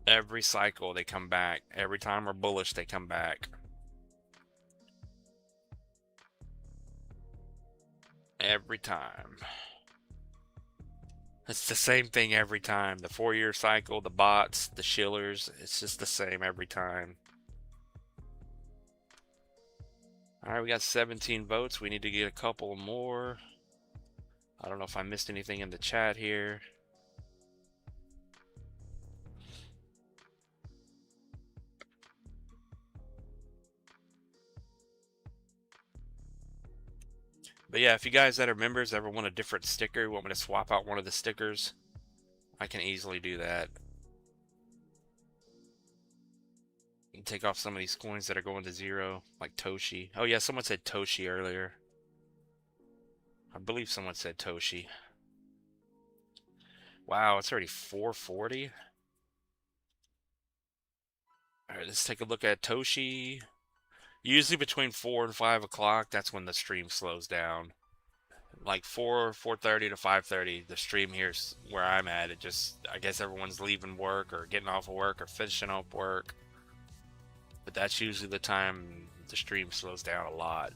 Every cycle they come back. Every time we're bullish, they come back. Every time. It's the same thing every time. The 4-year cycle, the bots, the shillers, it's just the same every time. Alright, we got 17 votes. We need to get a couple more. I don't know if I missed anything in the chat here. But yeah, if you guys that are members ever want a different sticker, want me to swap out one of the stickers, I can easily do that. And take off some of these coins that are going to zero, like Toshi. Oh yeah, someone said Toshi earlier. I believe someone said Toshi. Wow, it's already 4:40. Alright, let's take a look at Toshi. Usually between 4 and 5 o'clock, that's when the stream slows down. Like 4:30 to 5:30, the stream here's where I'm at. It just, I guess everyone's leaving work or getting off of work or finishing up work. But that's usually the time the stream slows down a lot.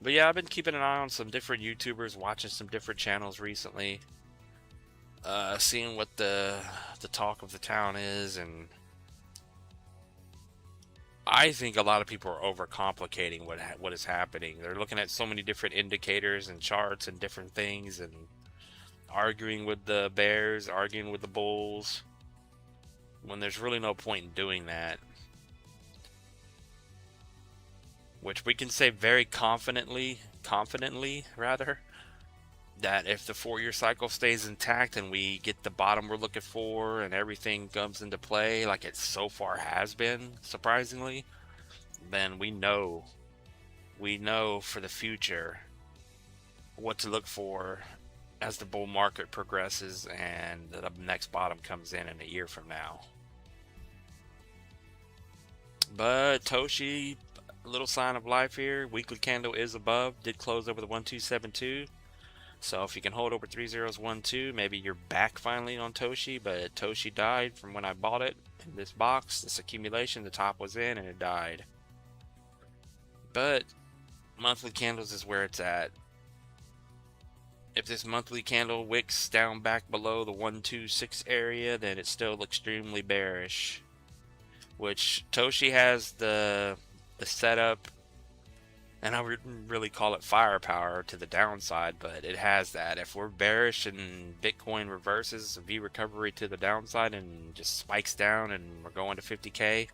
But yeah, I've been keeping an eye on some different YouTubers, watching some different channels recently. Seeing what the talk of the town is, and I think a lot of people are overcomplicating what is happening. They're looking at so many different indicators and charts and different things, and arguing with the bears, arguing with the bulls, when there's really no point in doing that. Which we can say very confidently rather, that if the 4-year cycle stays intact and we get the bottom we're looking for and everything comes into play like it so far has been, surprisingly, then we know for the future what to look for as the bull market progresses and the next bottom comes in a year from now. But Toshi, a little sign of life here. Weekly candle is above, did close over the 1272. So if you can hold over 3012, maybe you're back finally on Toshi. But Toshi died from when I bought it in this box, this accumulation. The top was in and it died. But monthly candles is where it's at. If this monthly candle wicks down back below the 126 area, then it's still extremely bearish. Which Toshi has the setup And I wouldn't really call it firepower to the downside, but it has that. If we're bearish and Bitcoin reverses a V recovery to the downside and just spikes down and we're going to 50K,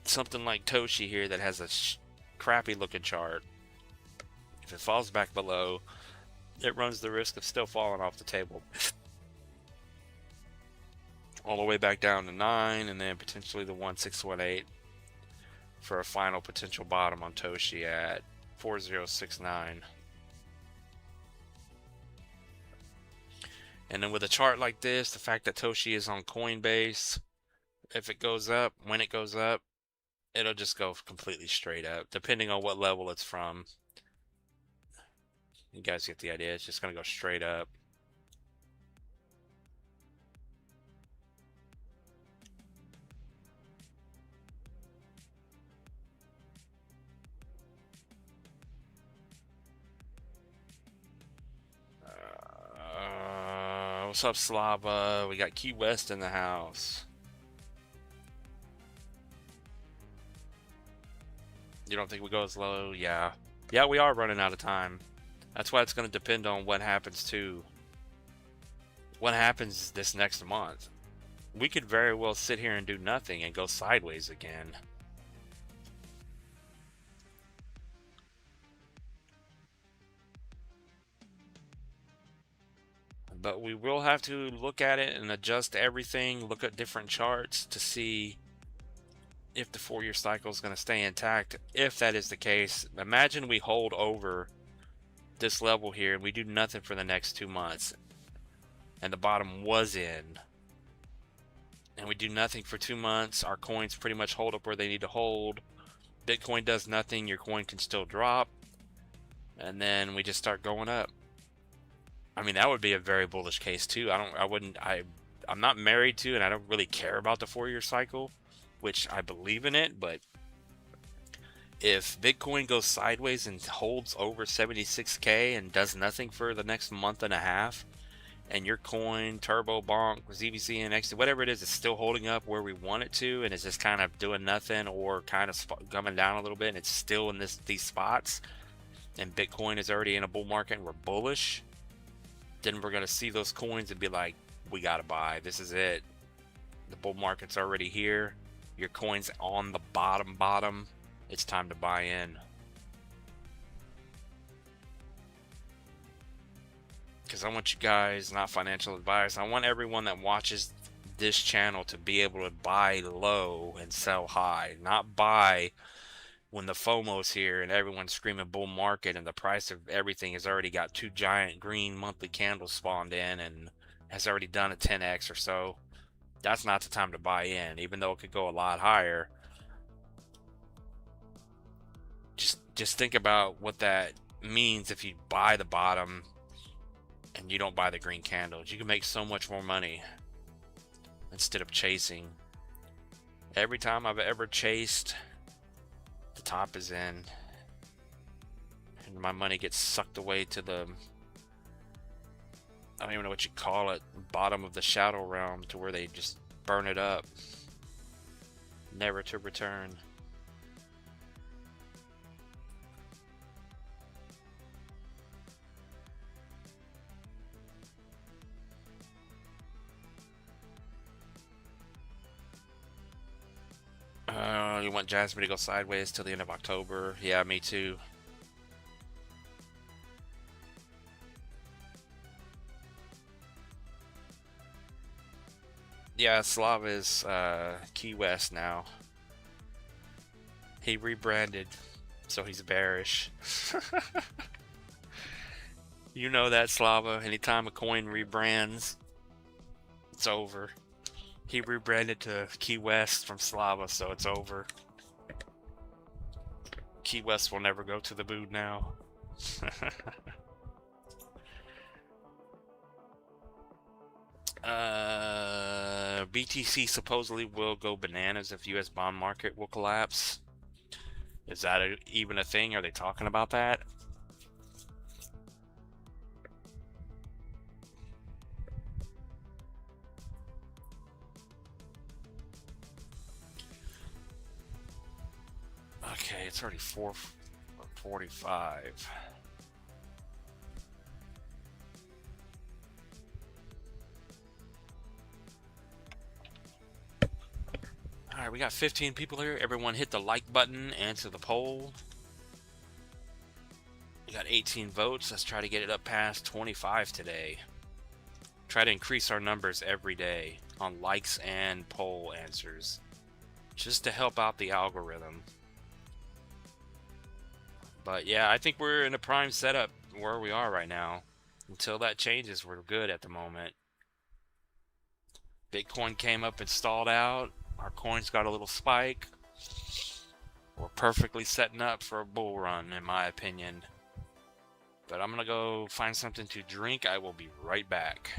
something like Toshi here that has a crappy looking chart, if it falls back below, it runs the risk of still falling off the table all the way back down to 9, and then potentially the 1618 for a final potential bottom on Toshi at 4069. And then with a chart like this, the fact that Toshi is on Coinbase, if it goes up, when it goes up, it'll just go completely straight up, depending on what level it's from. You guys get the idea. It's just going to go straight up. What's up, Slava? We got Key West in the house. You don't think we go as low? Yeah. Yeah, we are running out of time. That's why it's going to depend on what happens too. What happens this next month? We could very well sit here and do nothing and go sideways again. But we will have to look at it and adjust everything, look at different charts to see if the 4-year cycle is going to stay intact. If that is the case, imagine we hold over this level here and we do nothing for the next 2 months and the bottom was in, and we do nothing for 2 months. Our coins pretty much hold up where they need to hold. Bitcoin does nothing, your coin can still drop, and then we just start going up. I mean, that would be a very bullish case too. I'm not married to, and I don't really care about the 4-year cycle, which I believe in it, but if Bitcoin goes sideways and holds over 76K and does nothing for the next month and a half, and your coin, Turbo, BONK, ZBC, and XT, whatever it is still holding up where we want it to, and it's just kind of doing nothing or kind of coming down a little bit, and it's still in these spots, and Bitcoin is already in a bull market and we're bullish, then we're going to see those coins and be like, we got to buy. This is it. The bull market's already here. Your coin's on the bottom. It's time to buy in. Because I want you guys, not financial advice, I want everyone that watches this channel to be able to buy low and sell high. Not buy when the FOMO's here and everyone's screaming bull market and the price of everything has already got 2 giant green monthly candles spawned in and has already done a 10x or so. That's not the time to buy in, even though it could go a lot higher. Just think about what that means if you buy the bottom and you don't buy the green candles. You can make so much more money instead of chasing. Every time I've ever chased, the top is in and my money gets sucked away to the, I don't even know what you call it, bottom of the shadow realm, to where they just burn it up, never to return. You want Jasmine to go sideways till the end of October? Yeah, me too. Yeah, Slav is Key West now. He rebranded, so he's bearish. You know that, Slava. Anytime a coin rebrands, it's over. He rebranded to Key West from Slava, so it's over. Key West will never go to the moon now. BTC supposedly will go bananas if US bond market will collapse. Is that even a thing? Are they talking about that? Okay, it's already 4. 45. All right, we got 15 people here. Everyone hit the like button, answer the poll. We got 18 votes. Let's try to get it up past 25 today. Try to increase our numbers every day on likes and poll answers, just to help out the algorithm. But yeah, I think we're in a prime setup where we are right now. Until that changes, we're good at the moment. Bitcoin came up and stalled out. Our coins got a little spike. We're perfectly setting up for a bull run, in my opinion. But I'm gonna go find something to drink. I will be right back.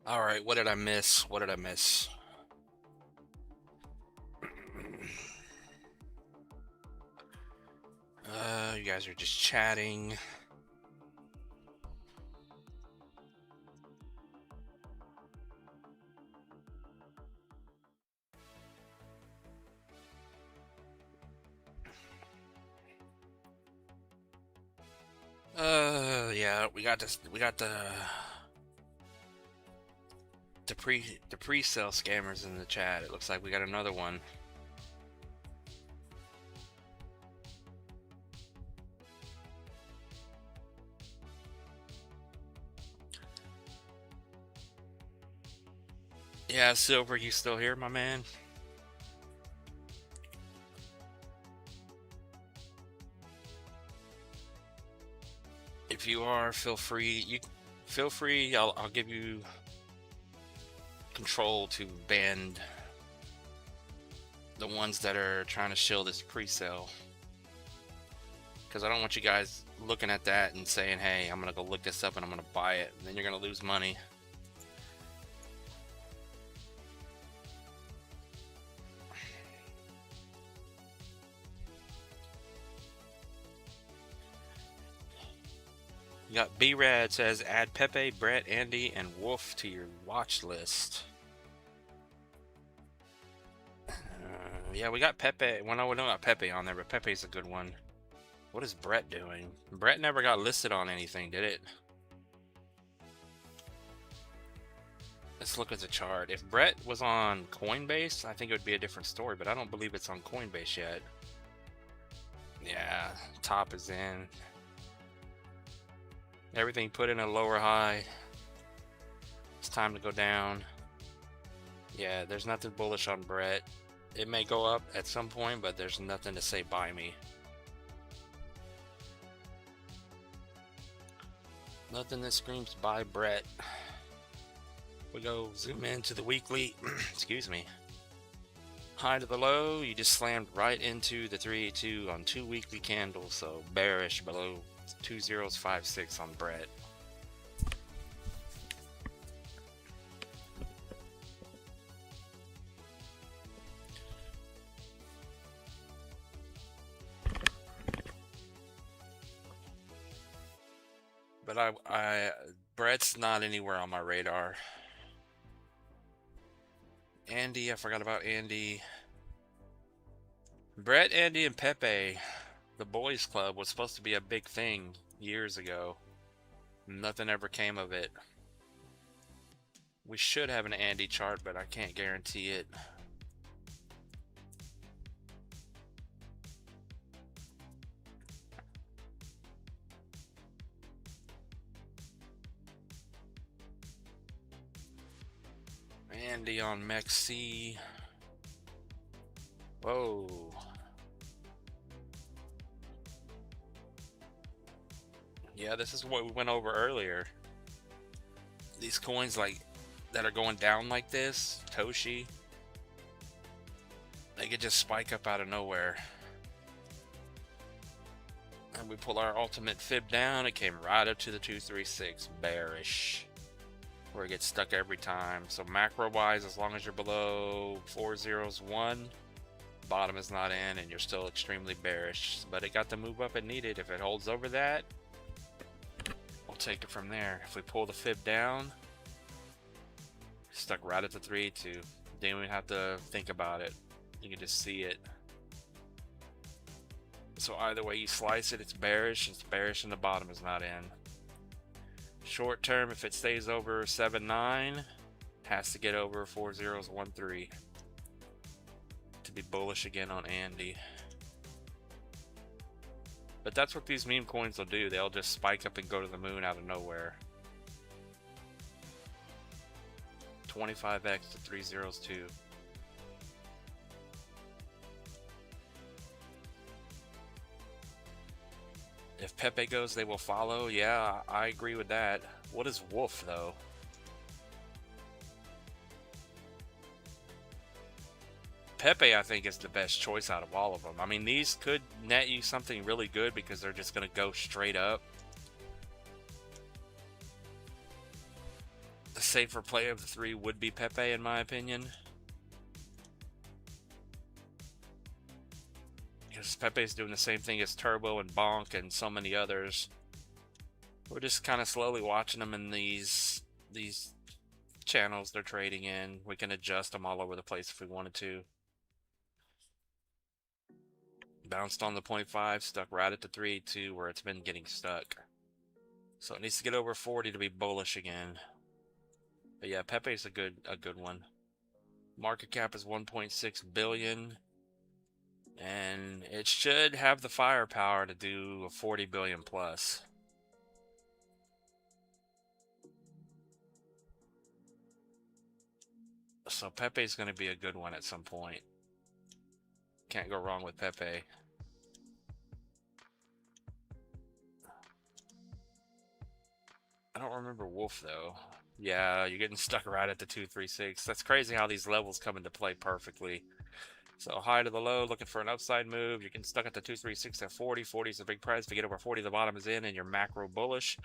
All right, what did I miss? What did I miss? You guys are just chatting. Yeah, we got this. We got the pre-sale scammers in the chat. It looks like we got another one. Yeah, Silver, you still here, my man? If you are, feel free. I'll give you control to ban the ones that are trying to shill this pre-sale, because I don't want you guys looking at that and saying, hey, I'm gonna go look this up and I'm gonna buy it, and then you're gonna lose money. You got B-Rad says add Pepe, Brett, Andy, and Wolf to your watch list. Yeah, we got Pepe. Well, no, we don't got Pepe on there, but Pepe's a good one. What is Brett doing? Brett never got listed on anything, did it? Let's look at the chart. If Brett was on Coinbase, I think it would be a different story, but I don't believe it's on Coinbase yet. Yeah, top is in. Everything put in a lower high. It's time to go down. Yeah, there's nothing bullish on Brett. It may go up at some point, but there's nothing to say buy me. Nothing that screams buy Brett. We go zoom into the weekly. Excuse me. High to the low, you just slammed right into the 382 on 2 weekly candles, so bearish below 2056 on Brett. But Brett's not anywhere on my radar. Andy, I forgot about Andy. Brett, Andy, and Pepe, the boys club, was supposed to be a big thing years ago. Nothing ever came of it. We should have an Andy chart, but I can't guarantee it. Andy on MEXC. Whoa. Yeah, this is what we went over earlier. These coins like that are going down like this, Toshi, they could just spike up out of nowhere. And we pull our ultimate fib down, it came right up to the 236, bearish, where it gets stuck every time. So macro wise, as long as you're below 401, bottom is not in and you're still extremely bearish. But it got the move up it needed. If it holds over that, we'll take it from there. If we pull the fib down, stuck right at the 382, then we have to think about it. You can just see it. So either way you slice it, it's bearish and the bottom is not in. Short term, if it stays over 7.9, has to get over 4013 to be bullish again on Andy. But that's what these meme coins will do. They'll just spike up and go to the moon out of nowhere. 25x to 302. If Pepe goes, they will follow. Yeah, I agree with that. What is Wolf, though? Pepe, I think, is the best choice out of all of them. I mean, these could net you something really good because they're just going to go straight up. safer play of the three would be Pepe, in my opinion. Because Pepe's doing the same thing as Turbo and Bonk and so many others. We're just kind of slowly watching them in these channels they're trading in. We can adjust them all over the place if we wanted to. Bounced on the 0.5, stuck right at the 382 where it's been getting stuck. So it needs to get over 40 to be bullish again. But yeah, Pepe's a good one. Market cap is 1.6 billion. And it should have the firepower to do a 40 billion plus. So Pepe's going to be a good one at some point. Can't go wrong with Pepe. I don't remember Wolf though. Yeah, you're getting stuck right at the 236. That's crazy how these levels come into play perfectly. So high to the low, looking for an upside move. You're getting stuck at the 236 at 40. 40 is a big price. If you get over 40, the bottom is in and you're macro bullish.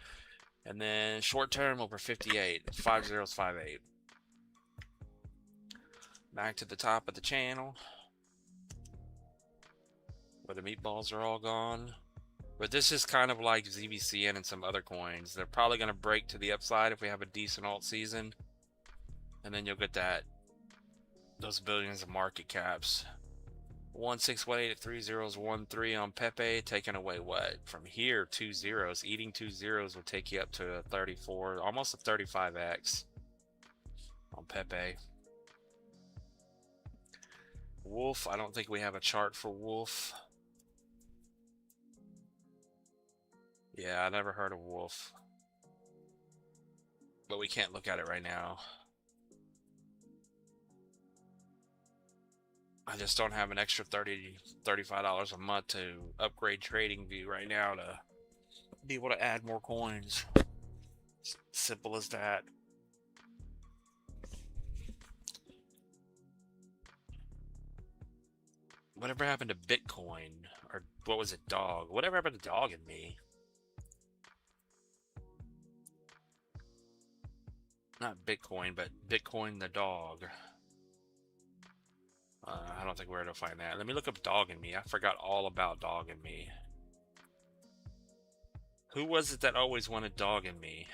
And then short term over 58. 50 is 58. Back to the top of the channel, where the meatballs are all gone. But this is kind of like ZVCN and some other coins. They're probably going to break to the upside if we have a decent alt season. And then you'll get those billions of market caps. 1618 at 3013 on Pepe, taking away what? From here, 2 zeros. Eating 2 zeros will take you up to a 34, almost a 35x on Pepe. Wolf, I don't think we have a chart for Wolf. Yeah, I never heard of Wolf. But we can't look at it right now. I just don't have an extra $35 a month to upgrade TradingView right now to be able to add more coins. Simple as that. Whatever happened to Bitcoin? Or what was it, Dog? Whatever happened to Dog and Me? Not Bitcoin, but Bitcoin the Dog. I don't think we're going to find that. Let me look up Dog and Me. I forgot all about Dog and Me. Who was it that always wanted Dog and Me?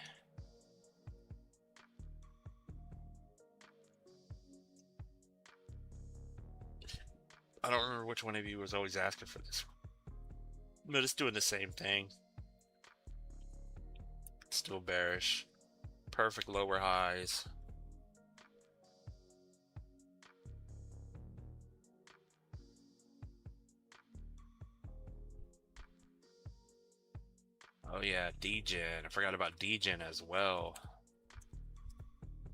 I don't remember which one of you was always asking for this. But it's doing the same thing. Still bearish. Perfect lower highs. Oh yeah, Degen. I forgot about Degen as well.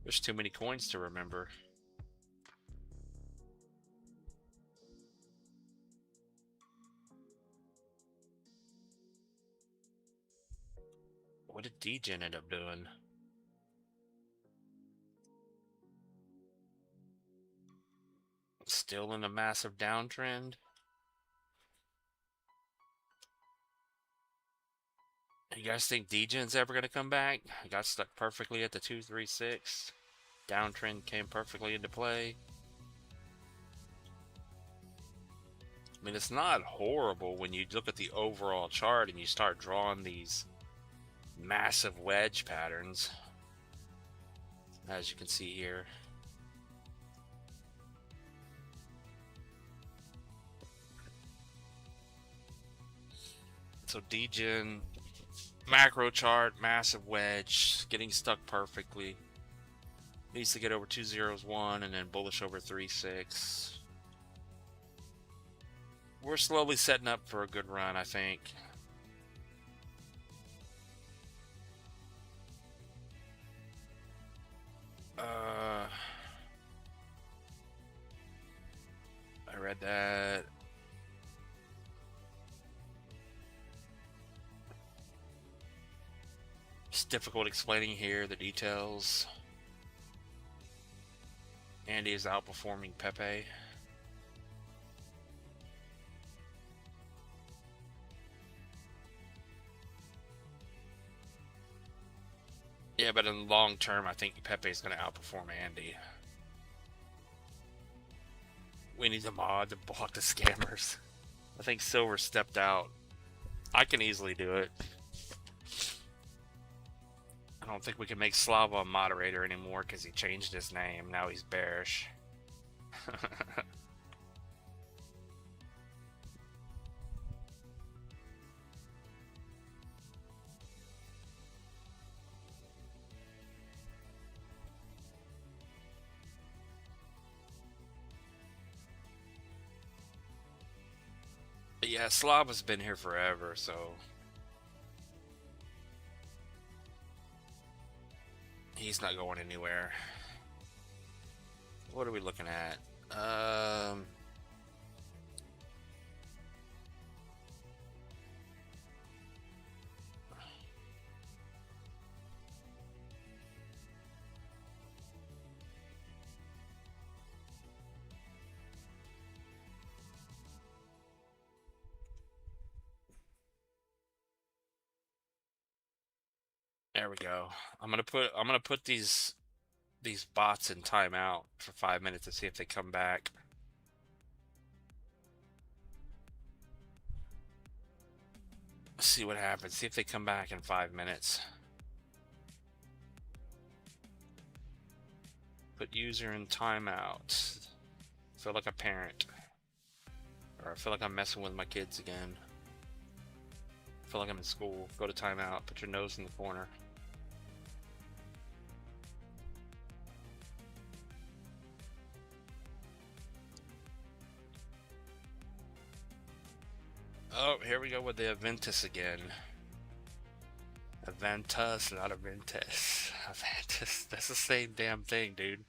There's too many coins to remember. What did Degen end up doing? Still in a massive downtrend. You guys think Degen's ever going to come back? I got stuck perfectly at the 236. Downtrend came perfectly into play. I mean, it's not horrible when you look at the overall chart and you start drawing these massive wedge patterns, as you can see here. So Degen, macro chart, massive wedge, getting stuck perfectly. Needs to get over 201 and then bullish over 36. We're slowly setting up for a good run, I think. I read that. It's difficult explaining here the details. Andy is outperforming Pepe. Yeah, but in the long term, I think Pepe's going to outperform Andy. We need the mod to block the scammers. I think Silver stepped out. I can easily do it. I don't think we can make Slava a moderator anymore because he changed his name. Now he's bearish. But yeah, Slava's been here forever, so he's not going anywhere. What are we looking at? There we go. I'm gonna put these bots in timeout for 5 minutes to see if they come back. Let's see what happens. See if they come back in 5 minutes. Put user in timeout. Feel like a parent. Or I feel like I'm messing with my kids again. I feel like I'm in school. Go to timeout. Put your nose in the corner. Oh, here we go with the Aventus again. Aventus, not Aventus. Aventus. That's the same damn thing, dude.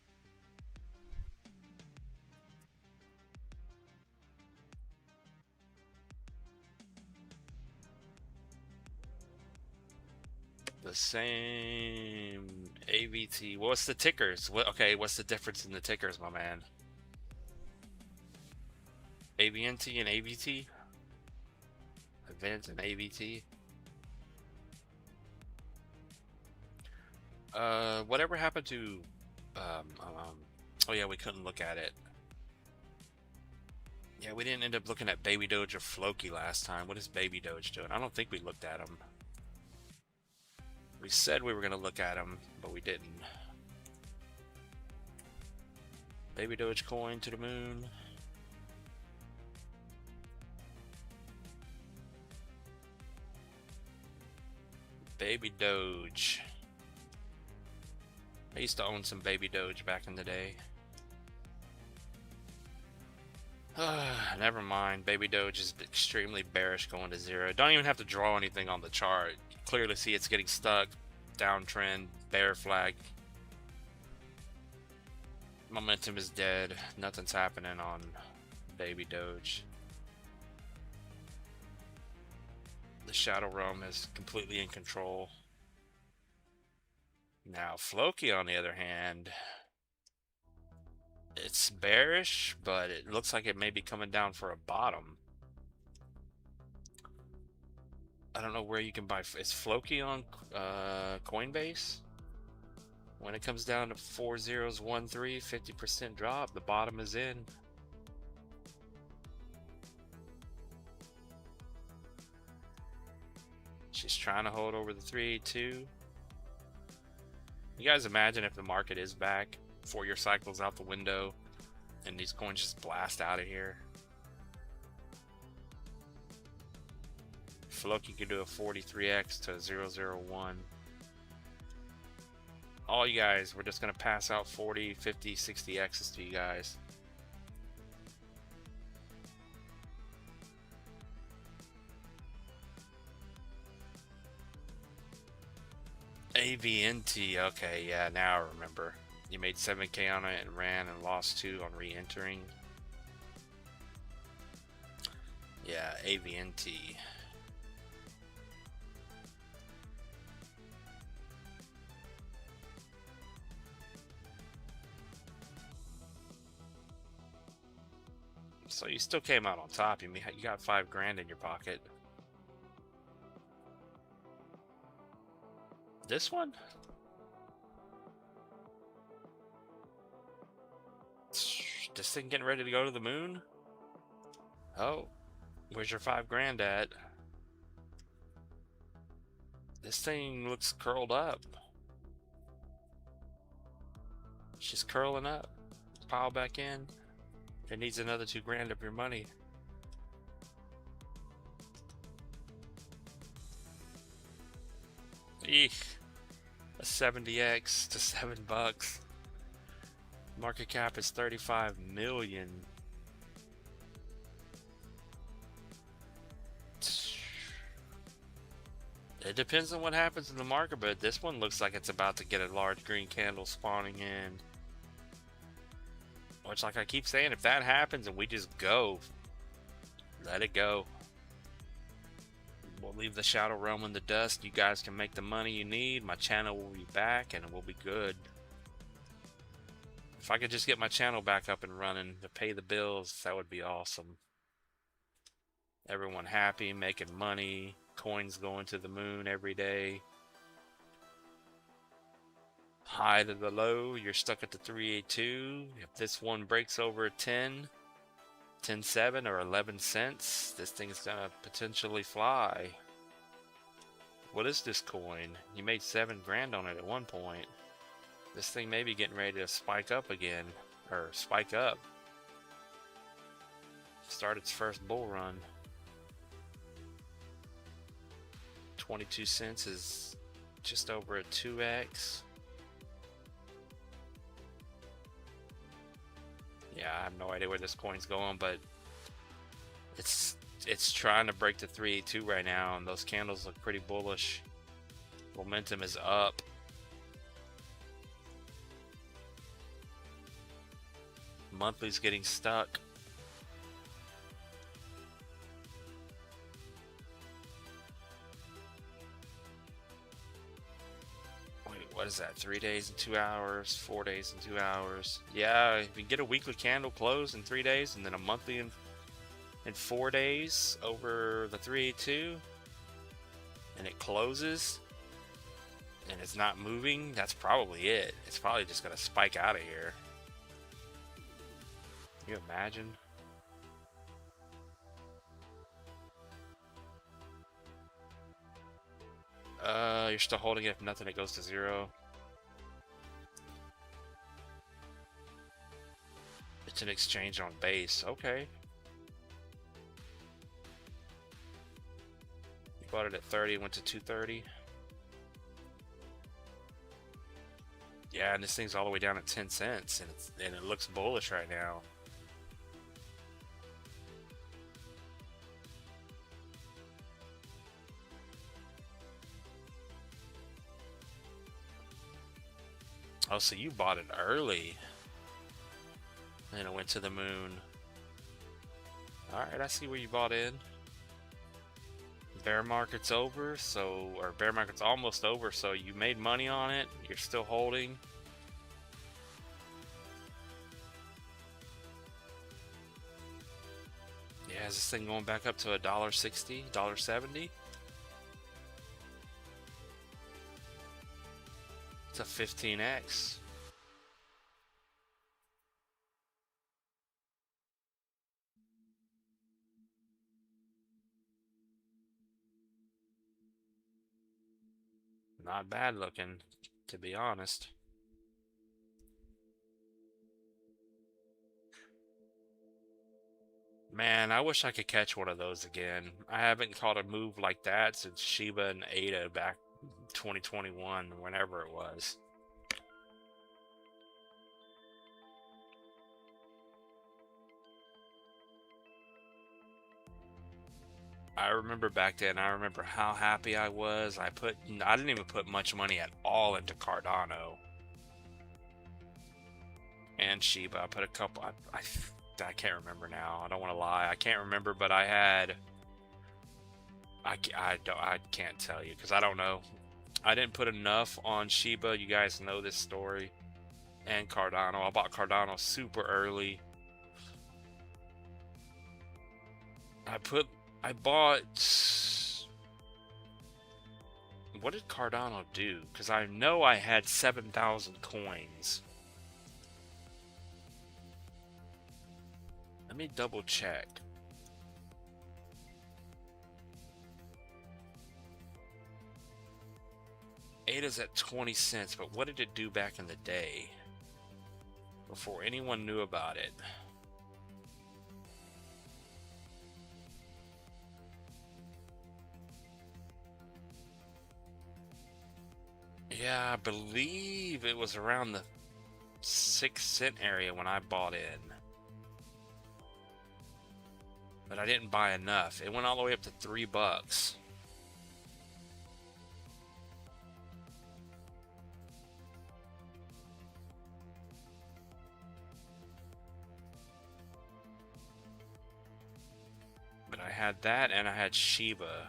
The same AVT. What's the tickers? Okay, what's the difference in the tickers, my man? AVNT and AVT? Event and AVT? Whatever happened to oh yeah, we couldn't look at it. Yeah, we didn't end up looking at Baby Doge or Floki last time. What is Baby Doge doing? I don't think we looked at him. We said we were going to look at him, but we didn't. Baby Doge coin to the moon. Baby Doge. I used to own some Baby Doge back in the day. Never mind. Baby Doge is extremely bearish going to zero. Don't even have to draw anything on the chart. You clearly see it's getting stuck. Downtrend, bear flag. Momentum is dead. Nothing's happening on Baby Doge. The Shadow Realm is completely in control. Now, Floki, on the other hand, it's bearish, but it looks like it may be coming down for a bottom. I don't know where you can buy. Is Floki on Coinbase? When it comes down to 4013, 50% drop, the bottom is in. She's trying to hold over the 382. You guys imagine if the market is back, 4-year cycles out the window, and these coins just blast out of here. Floki could do a 43x to 001. All you guys, we're just going to pass out 40, 50, 60 X's to you guys. AVNT, okay, yeah, now I remember. You made 7K on it and ran and lost 2 on re-entering. Yeah, AVNT. So you still came out on top. You got $5 in your pocket. This one? This thing getting ready to go to the moon? Oh, where's your 5 grand at? This thing looks curled up. It's just curling up. Pile back in. It needs another 2 grand of your money. Eek. A 70x to $7. Market cap is 35 million. It depends on what happens in the market, but this one looks like it's about to get a large green candle spawning in. Which, like I keep saying, if that happens and we just go, let it go. We'll leave the shadow realm in the dust. You guys can make the money you need. My channel will be back and we'll be good. If I could just get my channel back up and running to pay the bills, that would be awesome. Everyone happy, making money, coins going to the moon every day. High to the low, you're stuck at the 382. If this one breaks over 10, 10.7 or 11 cents, this thing's gonna potentially fly. What is this coin? You made 7 grand on it at one point. This thing may be getting ready to spike up again, or spike up. Start its first bull run. 22 cents is just over a 2x. Yeah, I have no idea where this coin's going, but it's trying to break the 382 right now, and those candles look pretty bullish. Momentum is up. Monthly's getting stuck. Wait, what is that? 3 days and 2 hours, 4 days and 2 hours. Yeah, if you get a weekly candle close in 3 days and then a monthly in 4 days over the 382, and it closes and it's not moving, that's probably it. It's probably just gonna spike out of here. Can you imagine? You're still holding it. If nothing, it goes to 0. It's an exchange on base. Okay. You bought it at 30, went to 230. Yeah, and this thing's all the way down at 10 cents, and it looks bullish right now. Oh, so you bought it early. And it went to the moon. Alright, I see where you bought in. Bear market's over, or bear market's almost over, so you made money on it. You're still holding. Yeah, is this thing going back up to $1.60, $1.70? It's a 15x. Not bad looking, to be honest. Man, I wish I could catch one of those again. I haven't caught a move like that since Shiba and ADA back 2021, whenever it was. I remember back then, I remember how happy I was. I didn't even put much money at all into Cardano and Shiba. I put a couple, I can't remember now. I don't want to lie. I can't remember, but I had, I can't tell you because I don't know. I didn't put enough on Shiba. You guys know this story. And Cardano. I bought Cardano super early. I bought... What did Cardano do? Because I know I had 7,000 coins. Let me double check. ADA's at 20 cents, but what did it do back in the day? Before anyone knew about it. Yeah, I believe it was around the 6-cent area when I bought in. But I didn't buy enough. It went all the way up to $3. But I had that and I had Shiba.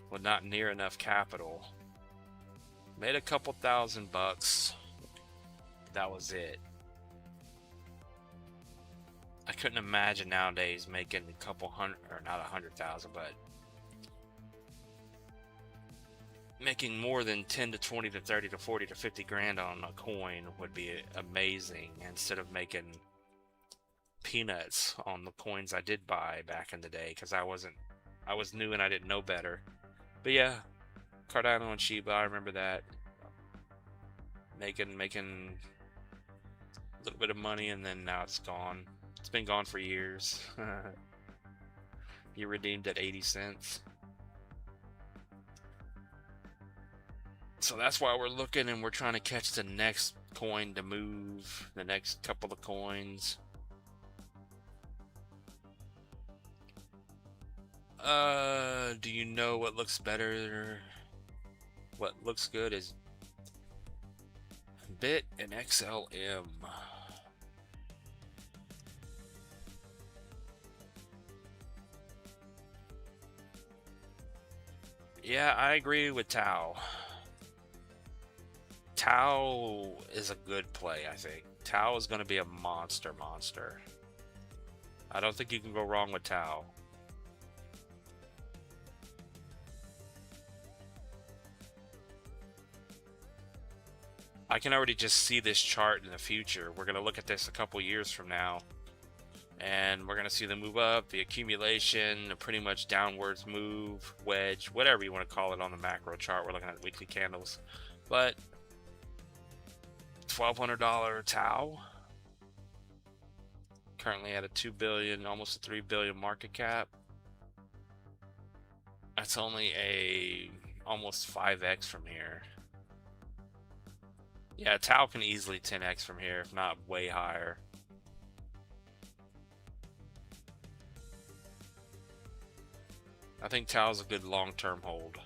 With not near enough capital. Made a couple $1,000. That was it. I couldn't imagine nowadays making a couple hundred, or not 100,000, but making more than 10 to 20 to 30 to 40 to 50 grand on a coin would be amazing, instead of making peanuts on the coins I did buy back in the day, because I was new and I didn't know better. But yeah, Cardano and Shiba, I remember that. Making a little bit of money, and then now it's gone. It's been gone for years. You redeemed at 80 cents. So that's why we're looking, and we're trying to catch the next coin to move, the next couple of coins. Do you know what looks better? What looks good is BIT and XLM. Yeah, I agree with Tau. Tau is a good play, I think. Tau is going to be a monster. I don't think you can go wrong with Tau. I can already just see this chart in the future. We're going to look at this a couple years from now, and we're going to see the move up, the accumulation, a pretty much downwards move, wedge, whatever you want to call it on the macro chart. We're looking at weekly candles. But $1,200 Tau, currently at a 2 billion, almost a 3 billion market cap. That's only a almost 5x from here. Yeah, Tau can easily 10x from here, if not way higher. I think Tau's a good long-term hold.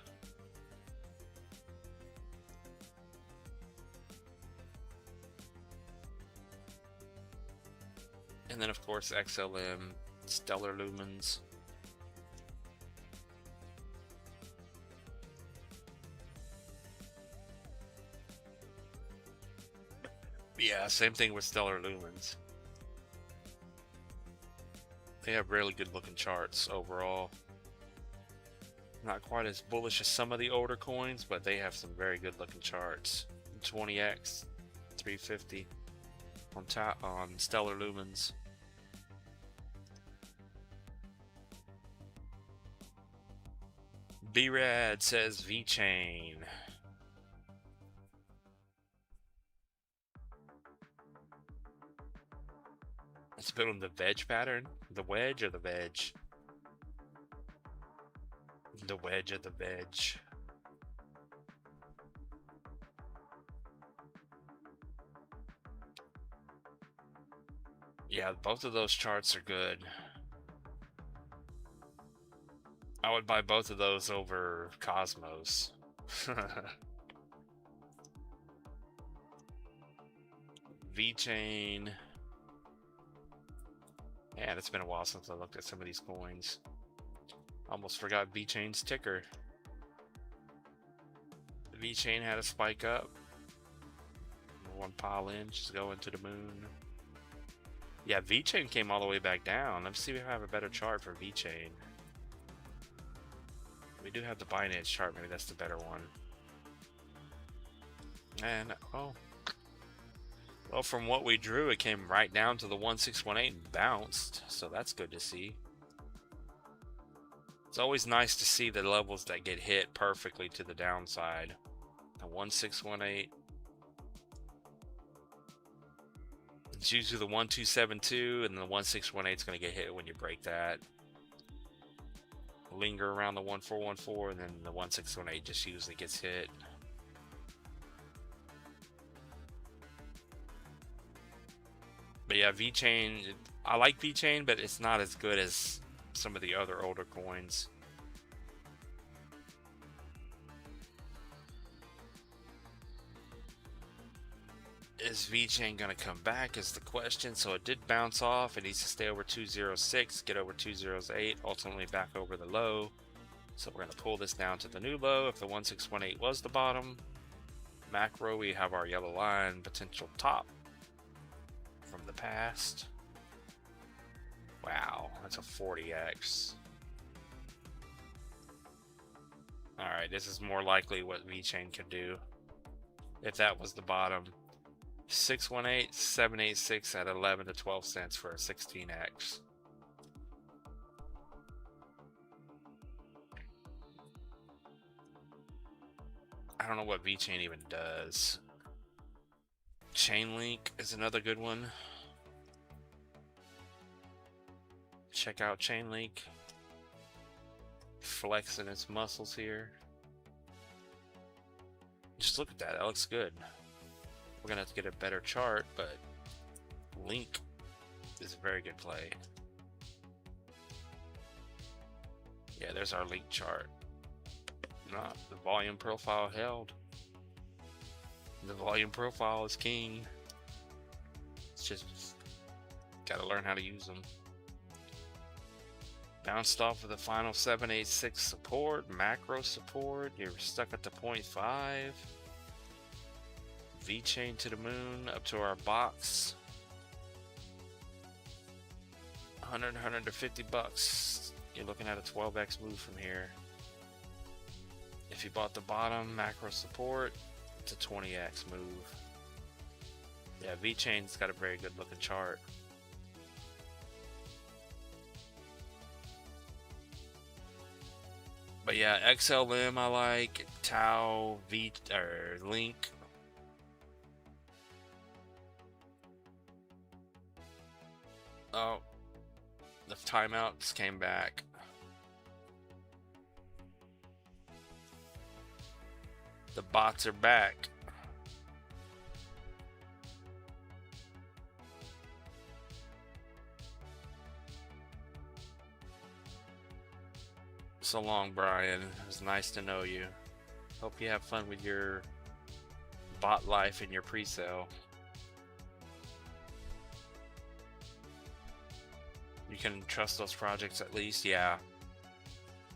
And then, of course, XLM, Stellar Lumens. Yeah, same thing with Stellar Lumens. They have really good looking charts overall. Not quite as bullish as some of the older coins, but they have some very good looking charts. 20x, 350 on Stellar Lumens. B-Rad says V-Chain. It's building the veg pattern. The wedge or the veg? The wedge of the veg. Yeah, both of those charts are good. I would buy both of those over Cosmos. V-Chain. Man, it's been a while since I looked at some of these coins. Almost forgot V-Chain's ticker. The V-Chain had a spike up. One pile in, just going to the moon. Yeah, V-Chain came all the way back down. Let's see if I have a better chart for V-Chain. We do have the Binance chart. Maybe that's the better one. And, oh. Well, from what we drew, it came right down to the 1618 and bounced, so that's good to see. It's always nice to see the levels that get hit perfectly to the downside. The 1618. It's usually the 1272, and the 1618 is going to get hit when you break that. Linger around the 1414, and then the 1618 just usually gets hit. But yeah, VeChain, I like VeChain, but it's not as good as some of the other older coins. Is VeChain going to come back is the question. So it did bounce off. It needs to stay over 206, get over 208, ultimately back over the low. So we're going to pull this down to the new low. If the 1618 was the bottom, macro, we have our yellow line, potential top from the past. Wow, that's a 40x. Alright, this is more likely what VeChain could do if that was the bottom. 618, 786 at 11 to 12 cents for a 16x. I don't know what VeChain even does. Chainlink is another good one. Check out Chainlink. Flexing its muscles here. Just look at that. That looks good. We're gonna have to get a better chart, but Link is a very good play. Yeah, there's our Link chart. Not the volume profile held. The volume profile is king. It's just gotta learn how to use them. Bounced off of the final 786 support, macro support. You're stuck at the 0.5. VeChain to the moon, up to our box. 100, 150 bucks. You're looking at a 12x move from here. If you bought the bottom, macro support, it's a 20x move. Yeah, VeChain's got a very good looking chart. But yeah, XLM I like, Tau, Link. Oh, the timeouts came back. The bots are back. So long, Brian. It was nice to know you. Hope you have fun with your bot life and your pre-sale. You can trust those projects at least, yeah.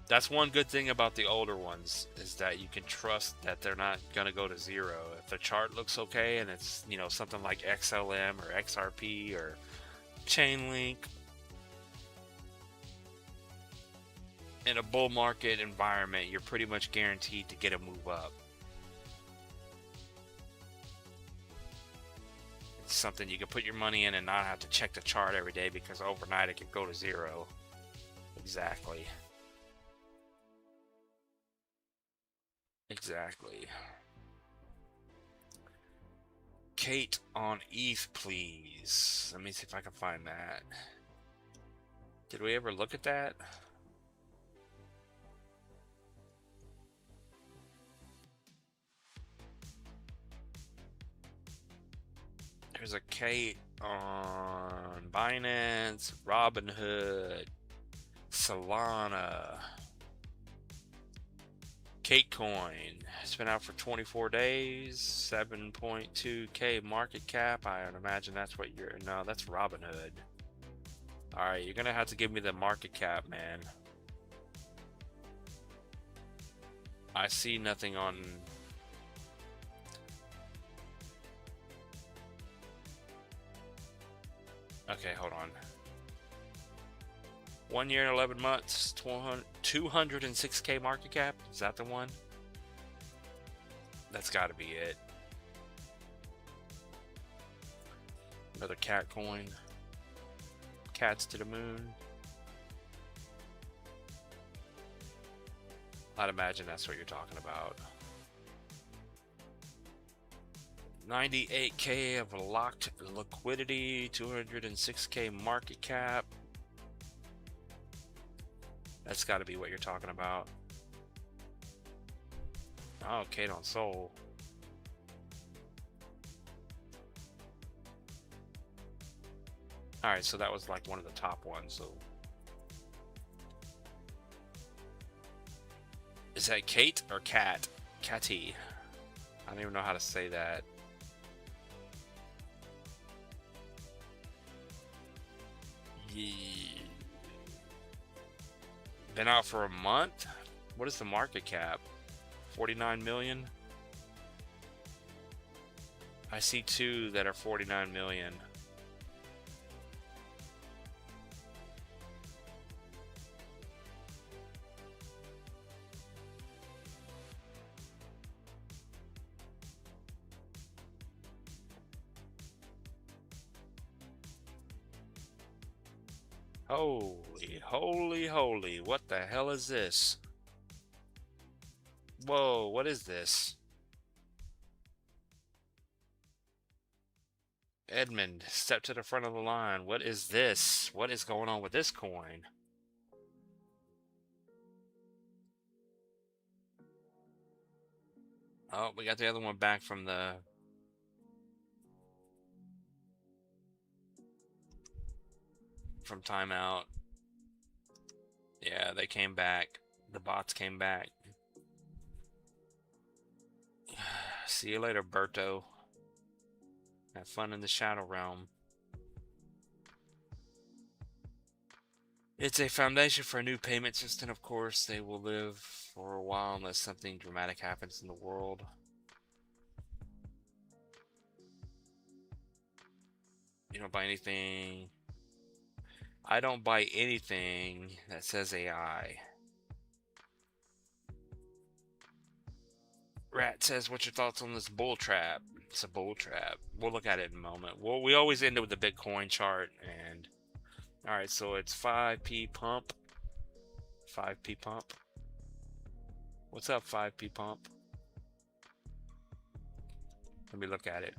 That's one good thing about the older ones, is that you can trust that they're not gonna go to zero. If the chart looks okay and it's, you know, something like XLM or XRP or Chainlink, in a bull market environment, you're pretty much guaranteed to get a move up. It's something you can put your money in and not have to check the chart every day, because overnight it could go to zero. Exactly. Exactly. Kate on ETH, please. Let me see if I can find that. Did we ever look at that? There's a Kate on Binance, Robinhood, Solana. Kate coin. It's been out for 24 days, 7.2k market cap. I would imagine that's what you're. No, that's Robinhood. Alright, you're gonna have to give me the market cap, man. I see nothing on. Okay, hold on. 1 year and 11 months, 206k market cap. Is that the one? That's got to be it. Another cat coin. Cats to the moon. I'd imagine that's what you're talking about. 98K of locked liquidity, 206K market cap. That's got to be what you're talking about. Oh, Kate on Soul. Alright, so that was like one of the top ones. So is that Kate or Cat? Catty. I don't even know how to say that. Been out for a month? What is the market cap? 49 million? I see two that are 49 million. Holy, holy, holy. What the hell is this? Whoa, what is this? Edmund, step to the front of the line. What is this? What is going on with this coin? Oh, we got the other one back from timeout. Yeah, they came back. The bots came back. See you later, Berto. Have fun in the Shadow Realm. It's a foundation for a new payment system, of course. They will live for a while unless something dramatic happens in the world. You don't buy anything. I don't buy anything that says AI. Rat says, what's your thoughts on this bull trap? It's a bull trap. We'll look at it in a moment. Well, we always end it with the Bitcoin chart. And all right, so it's 5p pump. 5p pump. What's up, 5p pump? Let me look at it.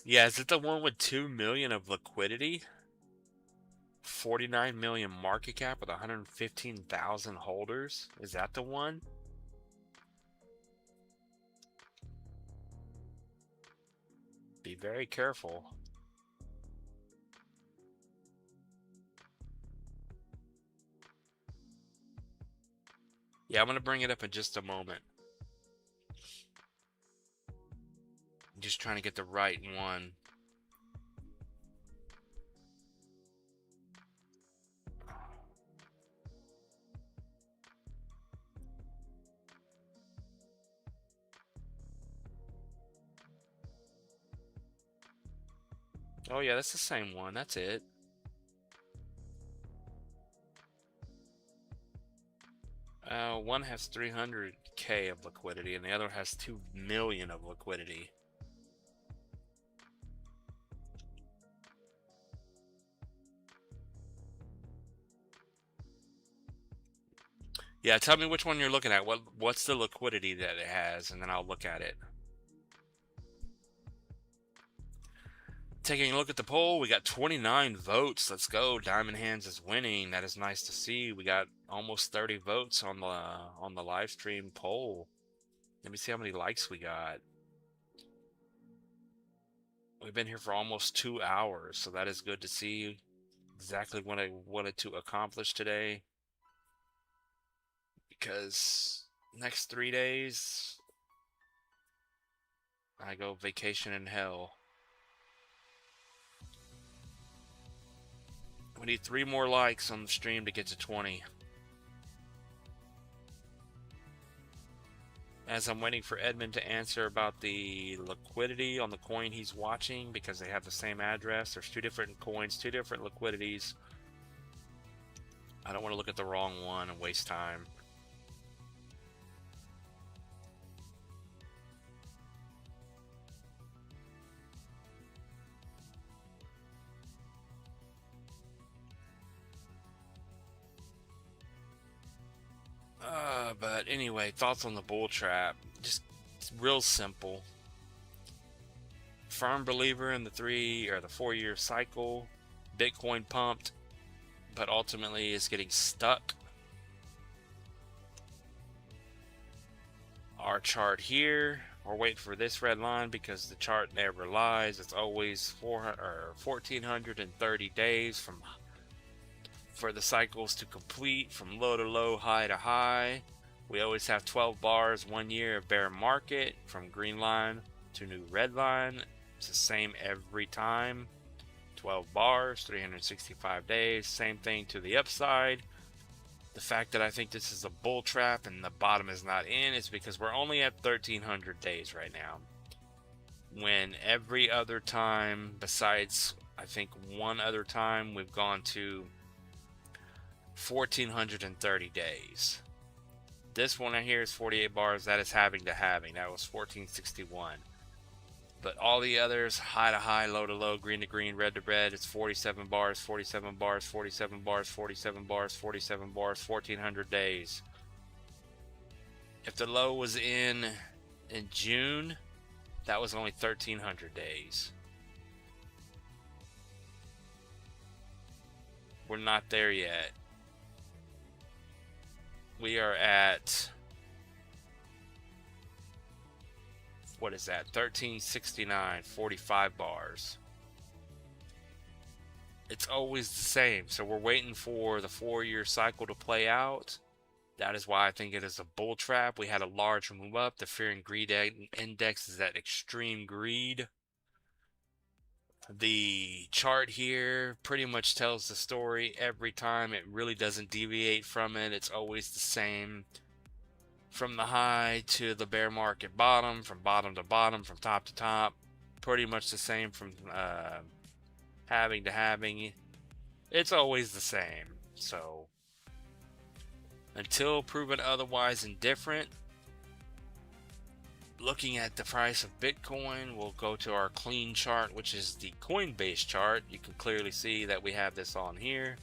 Yeah, is it the one with 2 million of liquidity? 49 million market cap with 115,000 holders? Is that the one? Be very careful. Yeah, I'm going to bring it up in just a moment. I'm just trying to get the right one. Oh yeah, that's the same one. That's it. One has 300K of liquidity and the other has 2 million of liquidity. Yeah, tell me which one you're looking at. What's the liquidity that it has, and then I'll look at it. Taking a look at the poll, we got 29 votes. Let's go. Diamond Hands is winning. That is nice to see. We got almost 30 votes on the live stream poll. Let me see how many likes we got. We've been here for almost 2 hours, so that is good to see. Exactly what I wanted to accomplish today. Because next 3 days, I go vacation in hell. We need 3 more likes on the stream to get to 20. As I'm waiting for Edmund to answer about the liquidity on the coin he's watching, because they have the same address. There's 2 different coins, 2 different liquidities. I don't want to look at the wrong one and waste time. But anyway, thoughts on the bull trap. Just real simple. Firm believer in the 4-year cycle. Bitcoin pumped, but ultimately is getting stuck. Our chart here, we're waiting for this red line because the chart never lies. It's always 1,430 days for the cycles to complete, from low to low, high to high. We always have 12 bars, 1 year of bear market, from green line to new red line. It's the same every time. 12 bars, 365 days, same thing to the upside. The fact that I think this is a bull trap and the bottom is not in is because we're only at 1,300 days right now. When every other time, besides I think one other time, we've gone to 1,430 days. This one right here is 48 bars. That is halving to halving. That was 1461. But all the others, high to high, low to low, green to green, red to red, it's 47 bars, 47 bars, 47 bars, 47 bars, 47 bars, 1,400 days. If the low was in June, that was only 1,300 days. We're not there yet. We are at, what is that, 1369, 45 bars. It's always the same. So we're waiting for the 4-year cycle to play out. That is why I think it is a bull trap. We had a large move up. The fear and greed index is at extreme greed. The chart here pretty much tells the story every time. It really doesn't deviate from it. It's always the same. From the high to the bear market bottom, from bottom to bottom, from top to top. Pretty much the same from halving to halving. It's always the same. So until proven otherwise indifferent, looking at the price of Bitcoin, we'll go to our clean chart, which is the Coinbase chart. You can clearly see that we have this on here.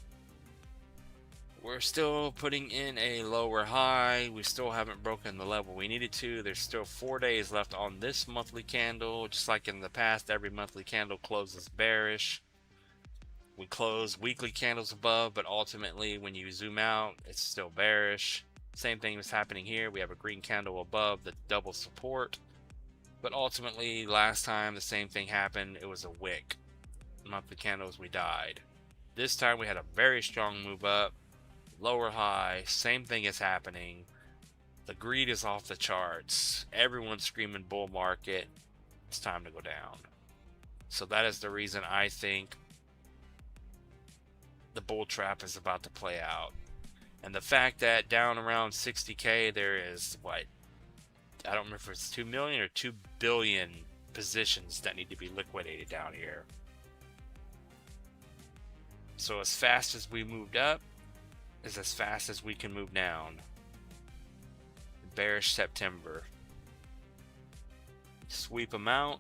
We're still putting in a lower high. We still haven't broken the level we needed to. There's still 4 days left on this monthly candle. Just like in the past, every monthly candle closes bearish. We close weekly candles above, but ultimately when you zoom out, it's still bearish. Same thing is happening here. We have a green candle above the double support, but ultimately last time the same thing happened. It was a wick. Monthly candles, we died. This time we had a very strong move up, lower high. Same thing is happening. The greed is off the charts. Everyone's screaming bull market. It's time to go down. So that is the reason I think the bull trap is about to play out. And the fact that down around 60K there is, what, I don't remember if it's 2 million or 2 billion positions that need to be liquidated down here. So as fast as we moved up is as fast as we can move down. Bearish September. Sweep them out,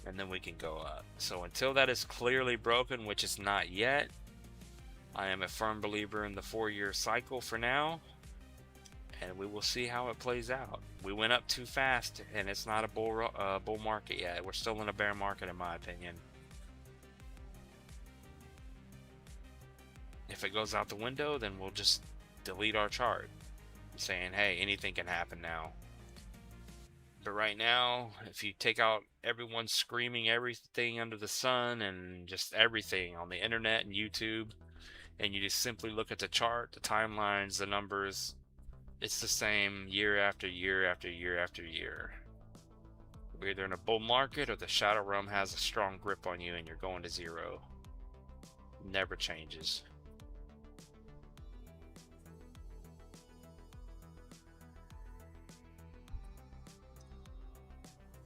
and then we can go up. So until that is clearly broken, which is not yet, I am a firm believer in the 4-year cycle for now, and we will see how it plays out. We went up too fast, and it's not a bull market yet. We're still in a bear market, in my opinion. If it goes out the window, then we'll just delete our chart, saying, hey, anything can happen now. But right now, if you take out everyone screaming everything under the sun and just everything on the internet and YouTube, and you just simply look at the chart, the timelines, the numbers, it's the same year after year after year after year. We're either in a bull market or the shadow realm has a strong grip on you and you're going to zero. Never changes.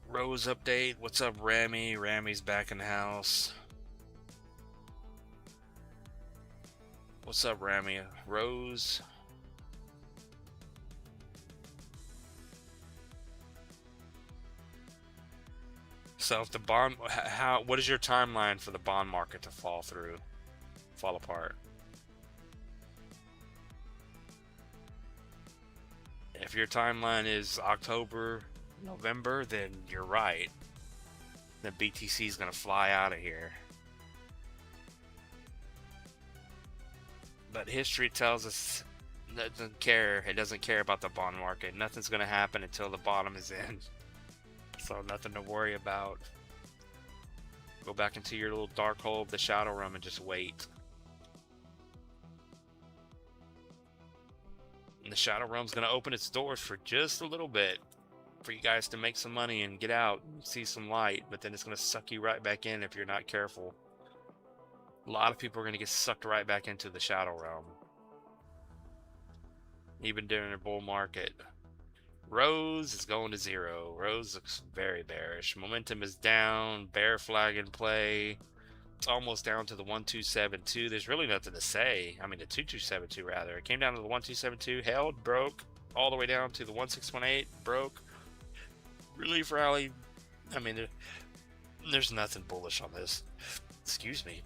Rose update. What's up, Rami? Rami's back in the house. What's up, Rami? Rose. So if the bond, what is your timeline for the bond market to fall apart? If your timeline is October, November, then you're right. Then BTC is gonna fly out of here. But history tells us it doesn't care. It doesn't care about the bond market. Nothing's gonna happen until the bottom is in. So nothing to worry about. Go back into your little dark hole of the shadow realm and just wait. And the shadow realm's gonna open its doors for just a little bit for you guys to make some money and get out and see some light, but then it's gonna suck you right back in if you're not careful. A lot of people are gonna get sucked right back into the shadow realm, even during a bull market. Rose is going to zero. Rose looks very bearish. Momentum is down. Bear flag in play. It's almost down to the 1272. There's really nothing to say. I mean, the 2272 rather. It came down to the 1272, held, broke, all the way down to the 1618, broke. Relief rally. I mean, there's nothing bullish on this. Excuse me.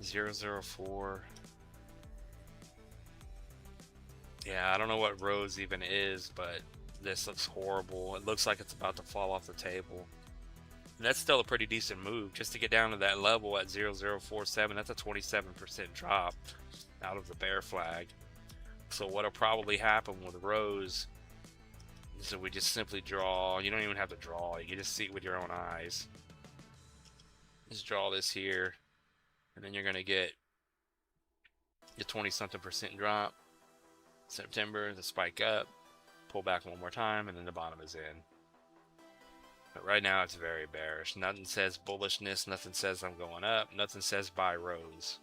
004. Yeah, I don't know what Rose even is, but this looks horrible. It looks like it's about to fall off the table. And that's still a pretty decent move. Just to get down to that level at 0047, that's a 27% drop out of the bear flag. So what'll probably happen with Rose is that we just simply draw. You don't even have to draw. You can just see it with your own eyes. Just draw this here, and then you're going to get your 20-something% drop. September, the spike up, pull back one more time, and then the bottom is in. But right now it's very bearish. Nothing says bullishness, nothing says I'm going up, nothing says buy Rose.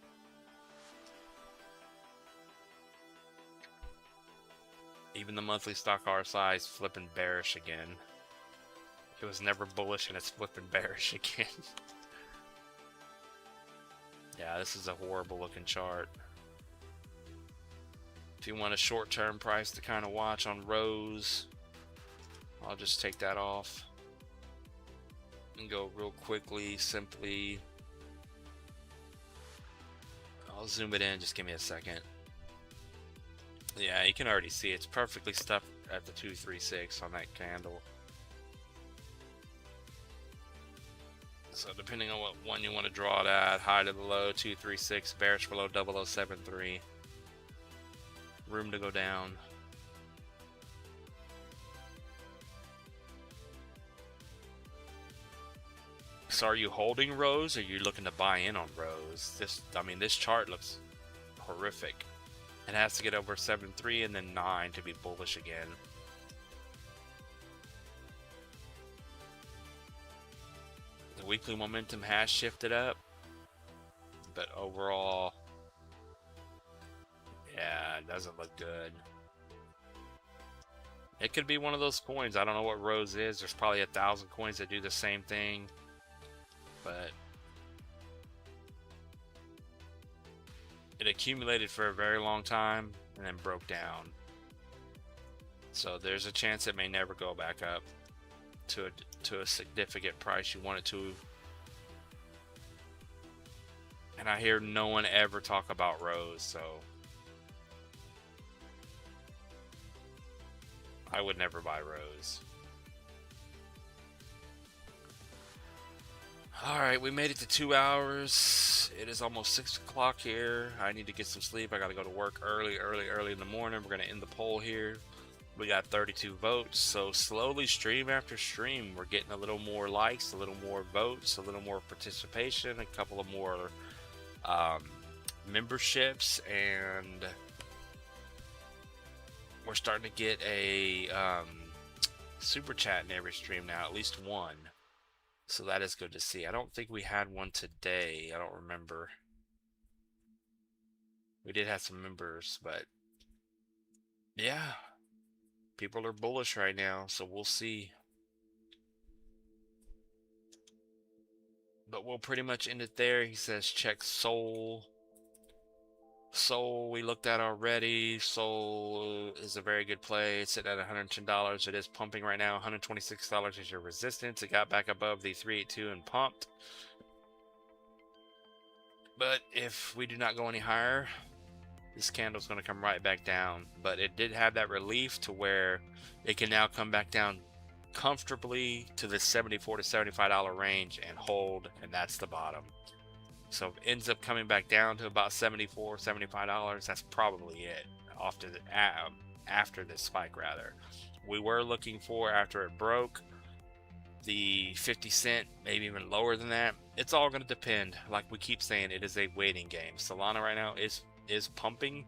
Even the monthly stock RSI is flipping bearish again. It was never bullish and it's flipping bearish again. Yeah, this is a horrible looking chart. If you want a short-term price to kind of watch on Rose, I'll just take that off and go real quickly, simply. I'll zoom it in, just give me a second. Yeah, you can already see it's perfectly stuck at the 236 on that candle. So depending on what one you want to draw it at, high to the low, 236, bearish below 0073. Room to go down. So are you holding Rose, or are you looking to buy in on Rose? This chart looks horrific. It has to get over 7.3 and then 9 to be bullish again. The weekly momentum has shifted up, but overall, yeah, it doesn't look good. It could be one of those coins. I don't know what Rose is. There's probably 1,000 coins that do the same thing, but it accumulated for a very long time and then broke down. So there's a chance it may never go back up to a significant price you want it to. And I hear no one ever talk about Rose, so I would never buy Rose. Alright, we made it to 2 hours. It is almost 6 o'clock here. I need to get some sleep. I gotta go to work early in the morning. We're gonna end the poll here. We got 32 votes, so slowly, stream after stream, we're getting a little more likes, a little more votes, a little more participation, a couple of more memberships, and we're starting to get a super chat in every stream now, at least one. So that is good to see. I don't think we had one today. I don't remember. We did have some members, but yeah, people are bullish right now, so we'll see. But we'll pretty much end it there. He says check Sol. Sol we looked at already. Sol is a very good play. It's sitting at $110. It is pumping right now. $126 is your resistance. It got back above the 382 and pumped. But if we do not go any higher, this candle's going to come right back down. But it did have that relief to where it can now come back down comfortably to the $74 to $75 range and hold, and that's the bottom. So if it ends up coming back down to about $74, $75, that's probably it after this spike rather. We were looking for, after it broke, the 50 cent, maybe even lower than that. It's all going to depend. Like we keep saying, it is a waiting game. Solana right now is pumping.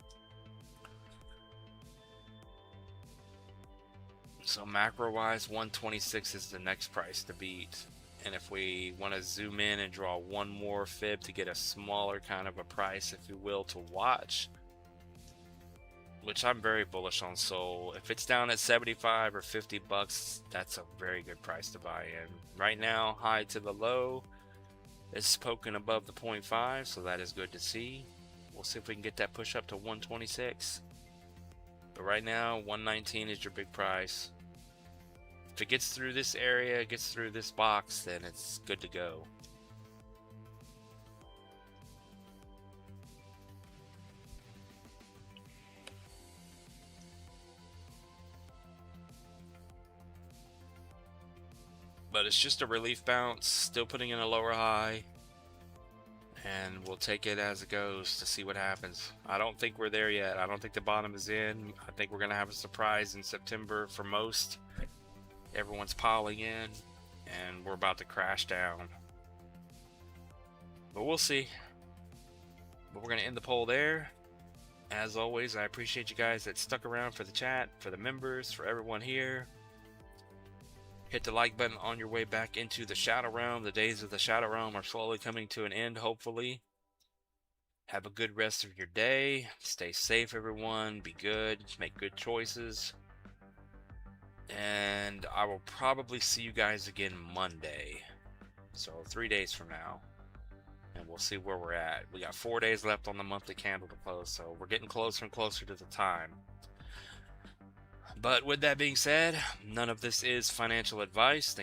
So macro wise, 126 is the next price to beat. And if we want to zoom in and draw one more fib to get a smaller kind of a price, if you will, to watch, which I'm very bullish on Sol. If it's down at 75 or 50 bucks, that's a very good price to buy in. Right now, high to the low, it's poking above the 0.5, so that is good to see. We'll see if we can get that push up to 126. But right now, 119 is your big price. If it gets through this area, gets through this box, then it's good to go. But it's just a relief bounce, still putting in a lower high. And we'll take it as it goes to see what happens. I don't think we're there yet. I don't think the bottom is in. I think we're going to have a surprise in September for most. Everyone's piling in, and we're about to crash down. But we'll see. But we're going to end the poll there. As always, I appreciate you guys that stuck around for the chat, for the members, for everyone here. Hit the like button on your way back into the Shadow Realm. The days of the Shadow Realm are slowly coming to an end, hopefully. Have a good rest of your day. Stay safe, everyone. Be good. Make good choices. And I will probably see you guys again Monday. So 3 days from now. And we'll see where we're at. We got 4 days left on the monthly candle to close. So we're getting closer and closer to the time. But with that being said, none of this is financial advice.